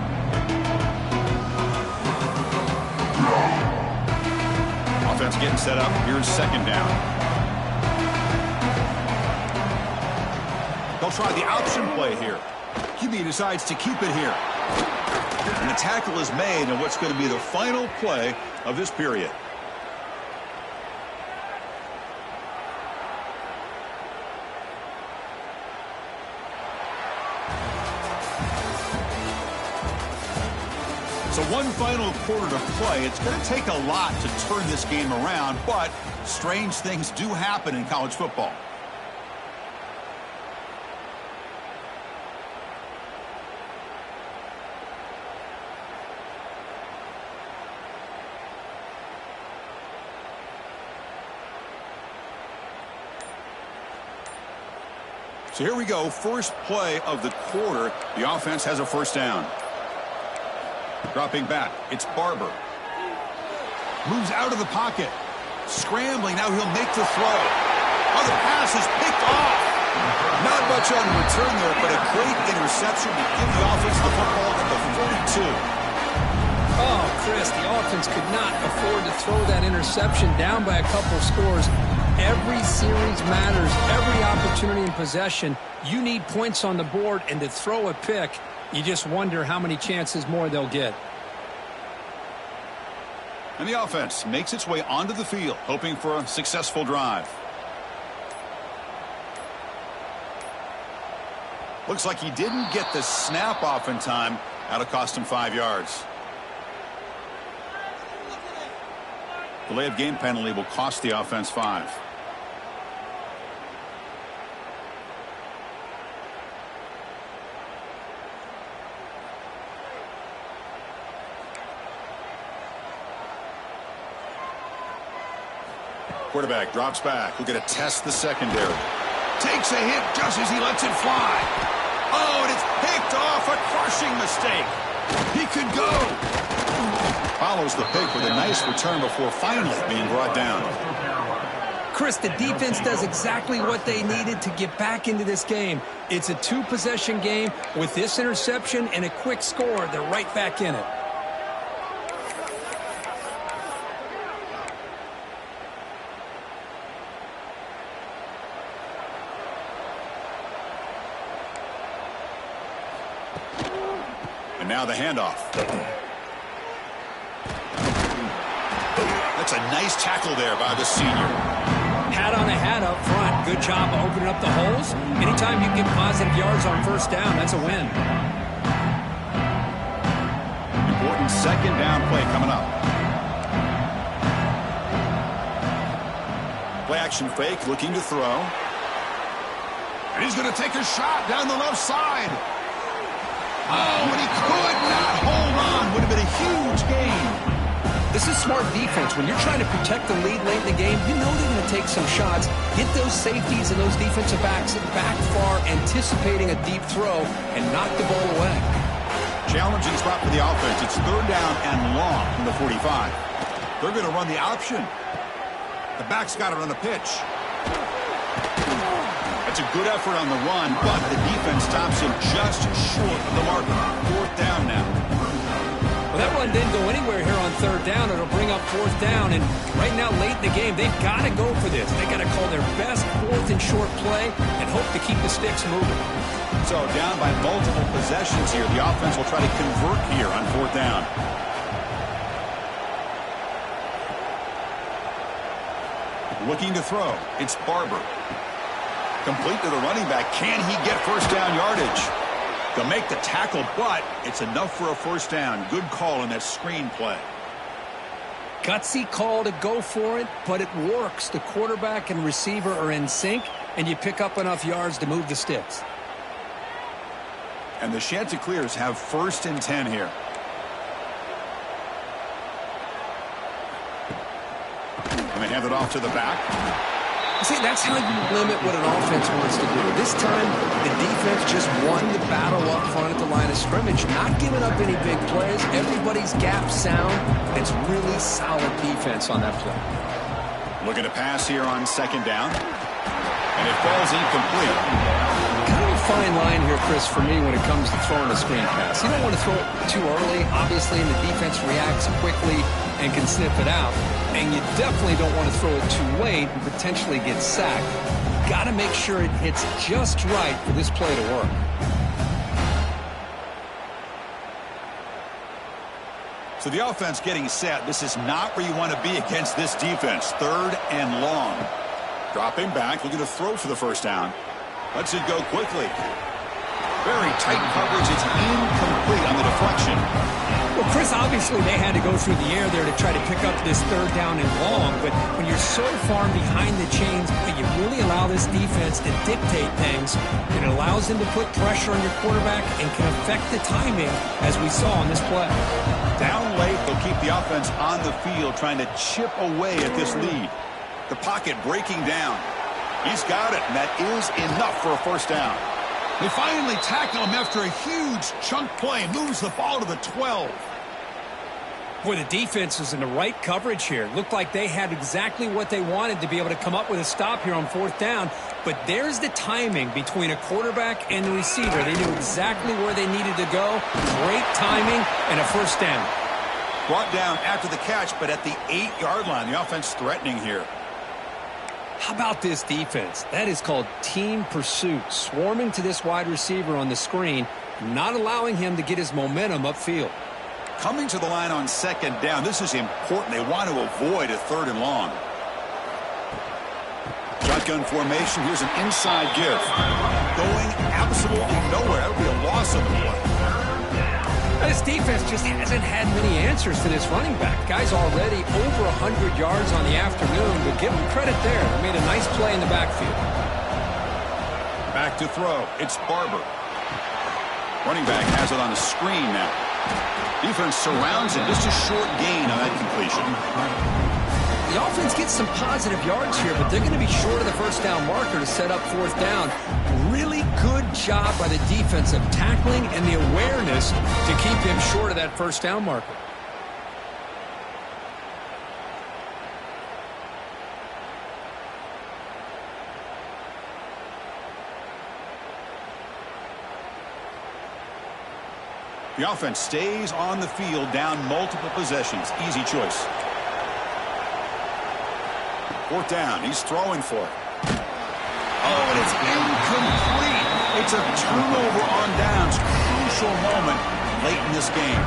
Speaker 1: Offense getting set up. Here's 2nd down. They'll try the option play here. QB decides to keep it here. And the tackle is made in what's going to be the final play of this period. So one final quarter to play. It's going to take a lot to turn this game around, but strange things do happen in college football. So here we go, first play of the quarter. The offense has a 1st down. Dropping back, it's Barber. Moves out of the pocket. Scrambling, now he'll make the throw. Oh, the pass is picked off. Not much on the return there, but a great interception to give the offense the football at the 42.
Speaker 3: Oh, Chris, the offense could not afford to throw that interception down by a couple scores. Every series matters. Every opportunity in possession, you need points on the board, and to throw a pick, You just wonder how many chances more they'll get.
Speaker 1: And the offense makes its way onto the field, hoping for a successful drive. Looks like he didn't get the snap off in time. That'll cost him 5 yards. Delay of game penalty will cost the offense 5. Quarterback drops back. We're going to test the secondary. Takes a hit just as he lets it fly. Oh, and it's picked off. A crushing mistake. He could go. Follows the pick with a nice return before finally being brought down.
Speaker 3: Chris, the defense does exactly what they needed to get back into this game. It's a 2-possession game. With this interception and a quick score, they're right back in it.
Speaker 1: And now the handoff. That's a nice tackle there by the senior.
Speaker 3: Hat on a hat up front. Good job of opening up the holes. Anytime you get positive yards on first down, that's a win.
Speaker 1: Important second down play coming up. Play action fake, looking to throw. And he's going to take a shot down the left side. Oh, and he could not hold on. Would have been a huge gain.
Speaker 3: This is smart defense. When you're trying to protect the lead late in the game, you know they're going to take some shots. Get those safeties and those defensive backs back far, anticipating a deep throw, and knock the ball away.
Speaker 1: Challenging spot for the offense. It's third down and long from the 45. They're going to run the option. The back's got it on the pitch. That's a good effort on the run, but the defense stops him just short of the marker. Fourth down now.
Speaker 3: Well, that run didn't go anywhere here on third down. It'll bring up fourth down, and right now, late in the game, they've got to go for this. They've got to call their best fourth and short play and hope to keep the sticks moving.
Speaker 1: So down by multiple possessions here. The offense will try to convert here on fourth down. Looking to throw. It's Barber. Complete to the running back. Can he get first down yardage? They'll make the tackle, but it's enough for a first down. Good call on that screen play.
Speaker 3: Gutsy call to go for it, but it works. The quarterback and receiver are in sync, and you pick up enough yards to move the sticks.
Speaker 1: And the Chanticleers have first and 10 here. And they hand it off to the back.
Speaker 3: See, that's how you limit what an offense wants to do. This time, the defense just won the battle up front at the line of scrimmage, not giving up any big plays. Everybody's gap sound. It's really solid defense on that play.
Speaker 1: Looking to pass here on second down. And it falls incomplete.
Speaker 3: Kind of a fine line here, Chris, for me when it comes to throwing a screen pass. You don't want to throw it too early, obviously, and the defense reacts quickly and can sniff it out. And you definitely don't want to throw it too late and potentially get sacked. Got to make sure it hits just right for this play to work.
Speaker 1: So the offense getting set. This is not where you want to be against this defense. Third and long. Dropping back, looking to throw for the first down. Lets it go quickly. Very tight coverage. It's incomplete on the deflection.
Speaker 3: Well, Chris, obviously they had to go through the air there to try to pick up this third down and long, but when you're so far behind the chains, you really allow this defense to dictate things. It allows them to put pressure on your quarterback and can affect the timing, as we saw on this play.
Speaker 1: Down late, they'll keep the offense on the field trying to chip away at this lead. The pocket breaking down. He's got it, and that is enough for a first down. They finally tackle him after a huge chunk play. Moves the ball to the 12.
Speaker 3: Boy, the defense is in the right coverage here. Looked like they had exactly what they wanted to be able to come up with a stop here on fourth down. But there's the timing between a quarterback and the receiver. They knew exactly where they needed to go. Great timing and a first down.
Speaker 1: Brought down after the catch, but at the 8-yard line. The offense threatening here.
Speaker 3: How about this defense? That is called team pursuit. Swarming to this wide receiver on the screen, not allowing him to get his momentum upfield.
Speaker 1: Coming to the line on second down, this is important. They want to avoid a 3rd and long. Shotgun formation. Here's an inside give. Going absolutely nowhere. That would be a loss of the play.
Speaker 3: This defense just hasn't had many answers for this running back. Guy's already over 100 yards on the afternoon, but give him credit there. He made a nice play in the backfield.
Speaker 1: Back to throw. It's Barber. Running back has it on a screen now. Defense surrounds him. Just a short gain on that completion.
Speaker 3: The offense gets some positive yards here, but they're going to be short of the first down marker to set up 4th down. Really good job by the defense of tackling and the awareness to keep him short of that first down marker.
Speaker 1: The offense stays on the field, down multiple possessions. Easy choice. 4th down. He's throwing for it. Oh, and it's incomplete. It's a turnover on downs. Crucial moment late in this game.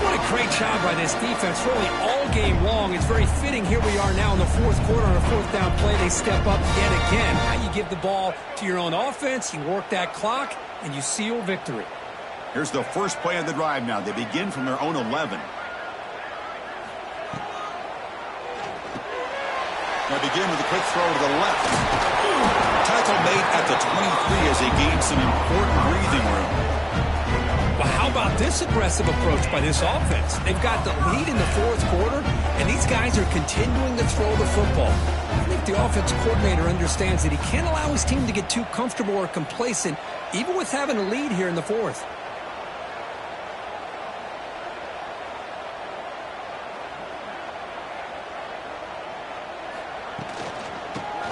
Speaker 3: What a great job by this defense, really all game long. It's very fitting. Here we are now in the 4th quarter on a 4th down play. They step up yet again. Now you give the ball to your own offense, you work that clock, and you seal victory.
Speaker 1: Here's the first play of the drive now. They begin from their own 11. They begin with a quick throw to the left. Tackle made at the 23 as they gain some important breathing room.
Speaker 3: Well, how about this aggressive approach by this offense? They've got the lead in the 4th quarter, and these guys are continuing to throw the football. I think the offense coordinator understands that he can't allow his team to get too comfortable or complacent, even with having a lead here in the 4th.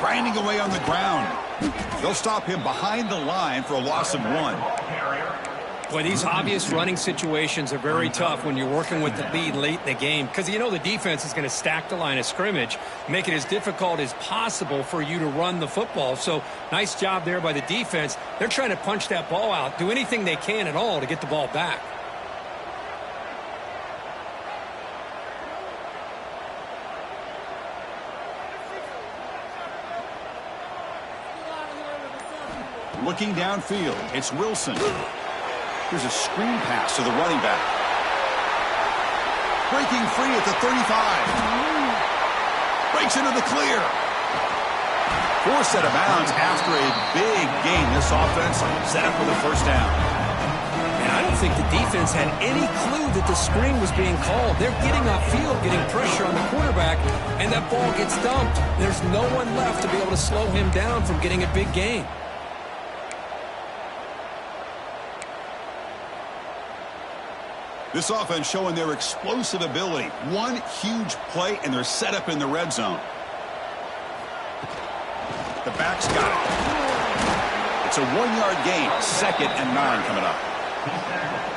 Speaker 1: Grinding away on the ground. They'll stop him behind the line for a loss of 1.
Speaker 3: Boy, these obvious running situations are very tough when you're working with the lead late in the game, because you know the defense is going to stack the line of scrimmage, make it as difficult as possible for you to run the football. So nice job there by the defense. They're trying to punch that ball out, do anything they can at all to get the ball back.
Speaker 1: Looking downfield, it's Wilson. Here's a screen pass to the running back. Breaking free at the 35. Breaks into the clear. Forced out of bounds after a big gain. This offense set up with a first down.
Speaker 3: And I don't think the defense had any clue that the screen was being called. They're getting upfield, getting pressure on the quarterback, and that ball gets dumped. There's no one left to be able to slow him down from getting a big gain.
Speaker 1: This offense showing their explosive ability. One huge play, and they're set up in the red zone. The back's got it. It's a 1-yard gain. 2nd and 9 coming up.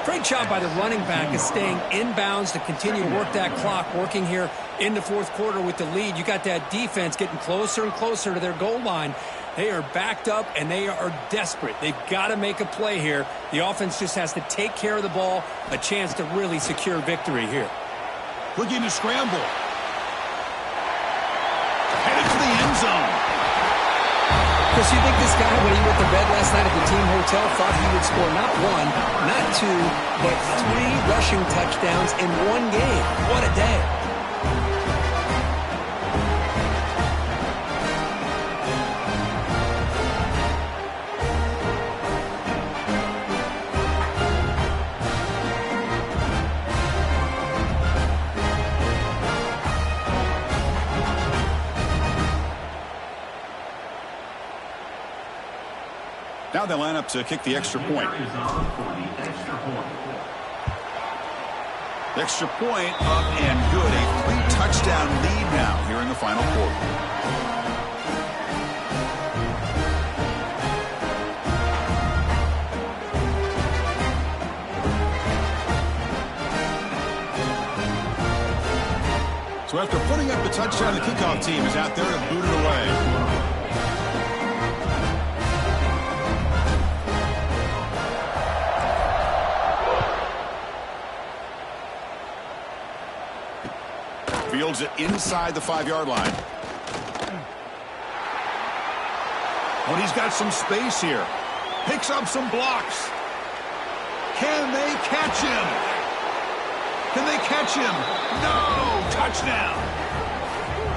Speaker 3: Great job by the running back is staying inbounds to continue to work that clock, working here in the 4th quarter with the lead. You got that defense getting closer and closer to their goal line. They are backed up, and they are desperate. They've got to make a play here. The offense just has to take care of the ball, a chance to really secure victory here.
Speaker 1: Looking to scramble. Headed to the end zone.
Speaker 3: Chris, you think this guy, when he went to bed last night at the team hotel, thought he would score not 1, not 2, but 3 rushing touchdowns in one game? What a day.
Speaker 1: Now they line up to kick the extra point. The extra point up and good. A 3-touchdown lead now here in the final quarter. So after putting up the touchdown, the kickoff team is out there to boot it away. Fields it inside the 5-yard line. Well, he's got some space here. Picks up some blocks. Can they catch him? Can they catch him? No! Touchdown!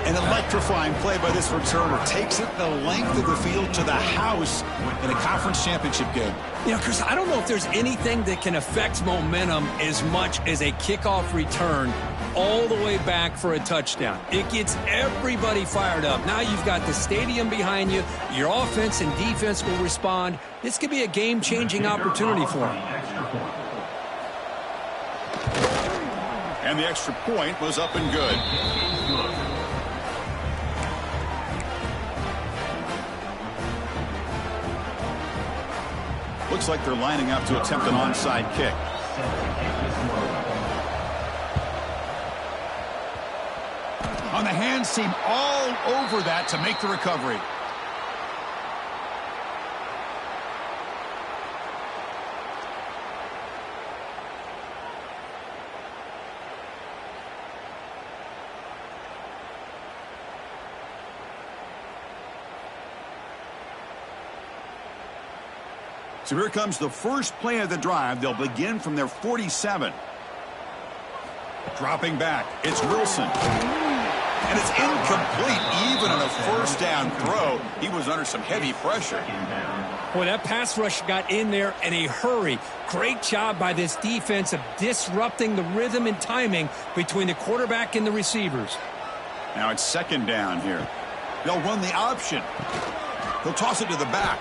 Speaker 1: An electrifying play by this returner. Takes it the length of the field to the house in a conference championship game.
Speaker 3: You know, Chris, I don't know if there's anything that can affect momentum as much as a kickoff return all the way back for a touchdown. It gets everybody fired up. Now you've got the stadium behind you. Your offense and defense will respond. This could be a game-changing opportunity for them.
Speaker 1: And the extra point was up and good. Looks like they're lining up to attempt an onside kick. On the hands team all over that to make the recovery. So here comes the first play of the drive. They'll begin from their 47. Dropping back, it's Wilson. And it's incomplete, even on a first down throw. He was under some heavy pressure.
Speaker 3: Boy, that pass rush got in there in a hurry. Great job by this defense of disrupting the rhythm and timing between the quarterback and the receivers.
Speaker 1: Now it's second down here. They'll run the option. He'll toss it to the back.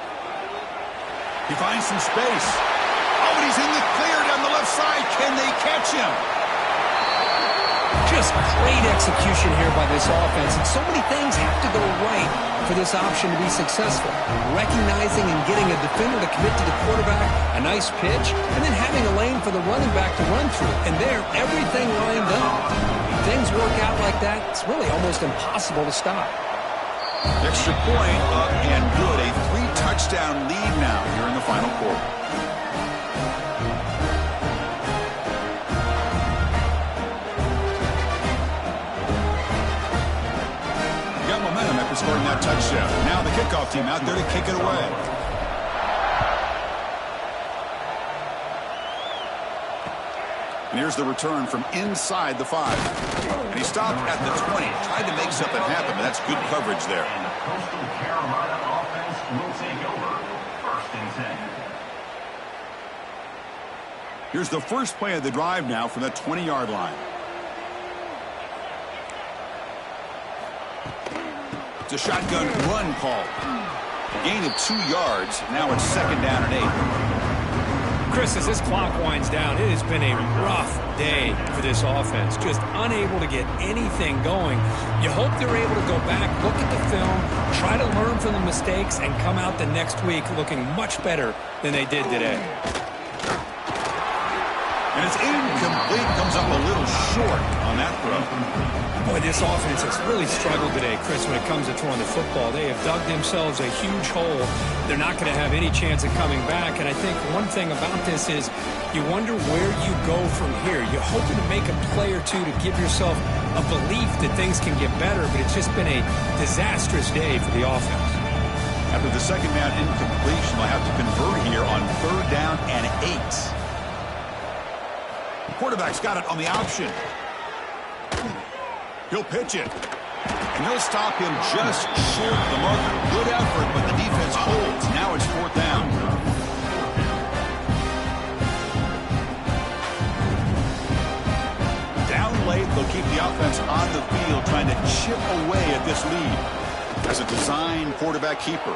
Speaker 1: He finds some space. Oh, and he's in the clear down the left side. Can they catch him?
Speaker 3: Just great execution here by this offense. And so many things have to go right for this option to be successful. Recognizing and getting a defender to commit to the quarterback, a nice pitch, and then having a lane for the running back to run through. And there, everything lined up. When things work out like that, it's really almost impossible to stop.
Speaker 1: Extra point up and good. A 3-touchdown lead now here in the final quarter. Got momentum after scoring that touchdown. Now the kickoff team out there to kick it away. And here's the return from inside the 5. And he stopped at the 20. Tried to make something happen, but that's good coverage there.
Speaker 2: And the Coastal Carolina offense will take over 1st and 10.
Speaker 1: Here's the first play of the drive now from the 20-yard line. It's a shotgun run call. A gain of 2 yards. Now it's second down and 8.
Speaker 3: Chris, as this clock winds down, it has been a rough day for this offense. Just unable to get anything going. You hope they're able to go back, look at the film, try to learn from the mistakes, and come out the next week looking much better than they did today.
Speaker 1: And it's incomplete. Comes up a little short on that throw.
Speaker 3: Boy, this offense has really struggled today, Chris, when it comes to throwing the football. They have dug themselves a huge hole. They're not going to have any chance of coming back. And I think one thing about this is you wonder where you go from here. You're hoping to make a play or two to give yourself a belief that things can get better, but it's just been a disastrous day for the offense.
Speaker 1: After the second down incompletion, they'll have to convert here on 3rd down and 8. Quarterback's got it on the option. He'll pitch it. And he'll stop him just short of the marker. Good effort, but the defense holds. Now it's 4th down. Down late, they'll keep the offense on the field, trying to chip away at this lead. As a design quarterback keeper.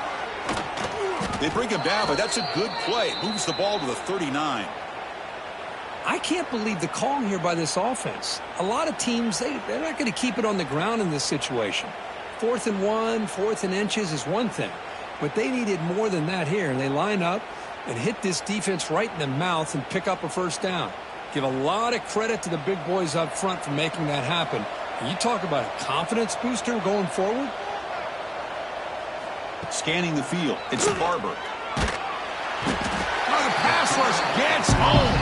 Speaker 1: They bring him down, but that's a good play. Moves the ball to the 39.
Speaker 3: I can't believe the call here by this offense. A lot of teams, they're not going to keep it on the ground in this situation. 4th and 1, 4th and inches is one thing. But they needed more than that here. And they line up and hit this defense right in the mouth and pick up a first down. Give a lot of credit to the big boys up front for making that happen. And you talk about a confidence booster going forward.
Speaker 1: Scanning the field, it's Barber. Oh, the pass rush gets home.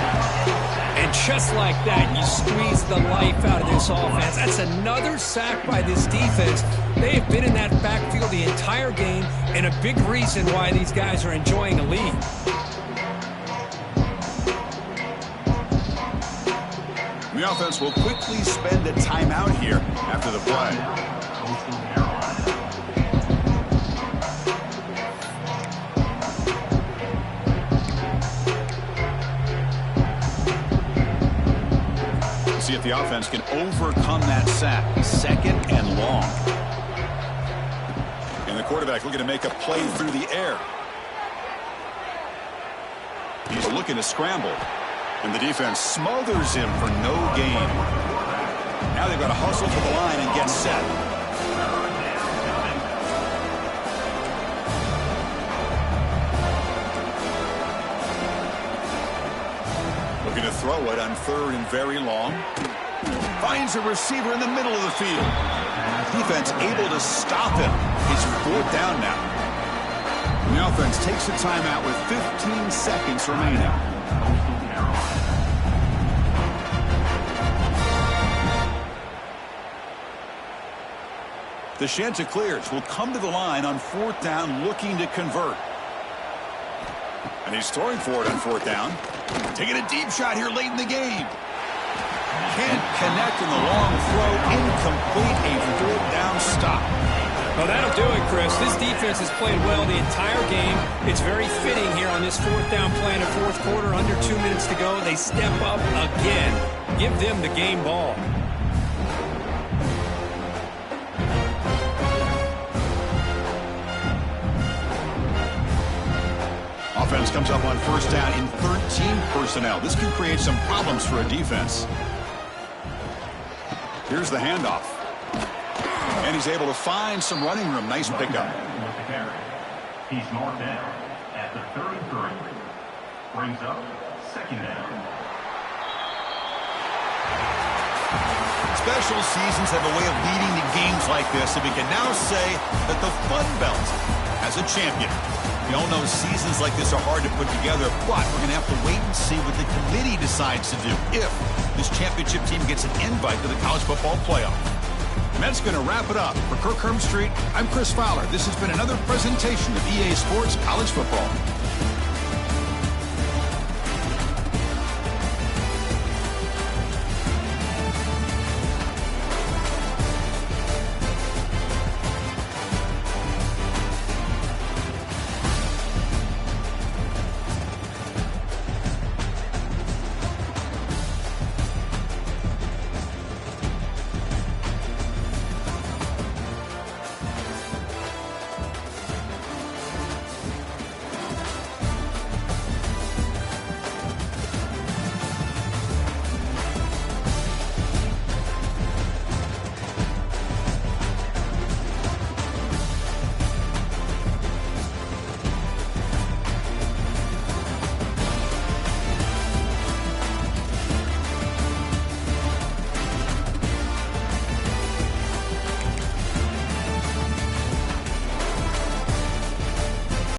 Speaker 3: And just like that, you squeeze the life out of this offense. That's another sack by this defense. They have been in that backfield the entire game, and a big reason why these guys are enjoying a lead.
Speaker 1: The offense will quickly spend a timeout here after the play. See if the offense can overcome that sack. 2nd and long. And the quarterback looking to make a play through the air. He's looking to scramble. And the defense smothers him for no gain. Now they've got to hustle to the line and get set. Looking to throw it on 3rd and very long. Finds a receiver in the middle of the field. Defense able to stop him. He's 4th down now. And the offense takes a timeout with 15 seconds remaining. The Chanticleers will come to the line on 4th down looking to convert. And he's throwing for it on 4th down. Taking a deep shot here late in the game. Can't connect in the long throw. Incomplete. A 4th down stop.
Speaker 3: Well, that'll do it, Chris. This defense has played well the entire game. It's very fitting here on this 4th down play in the 4th quarter. Under 2 minutes to go. They step up again. Give them the game ball.
Speaker 1: Offense comes up on 1st down in 13 personnel. This can create some problems for a defense. Here's the handoff. And he's able to find some running room. Nice pickup.
Speaker 2: He's marked down at the 33. Brings up 2nd down.
Speaker 1: Special seasons have a way of leading to games like this, and we can now say that the Fun Belt has a champion. We all know seasons like this are hard to put together, but we're going to have to wait and see what the committee decides to do if this championship team gets an invite to the college football playoff. And that's going to wrap it up. For Kirk Hermstreet, I'm Chris Fowler. This has been another presentation of EA Sports College Football.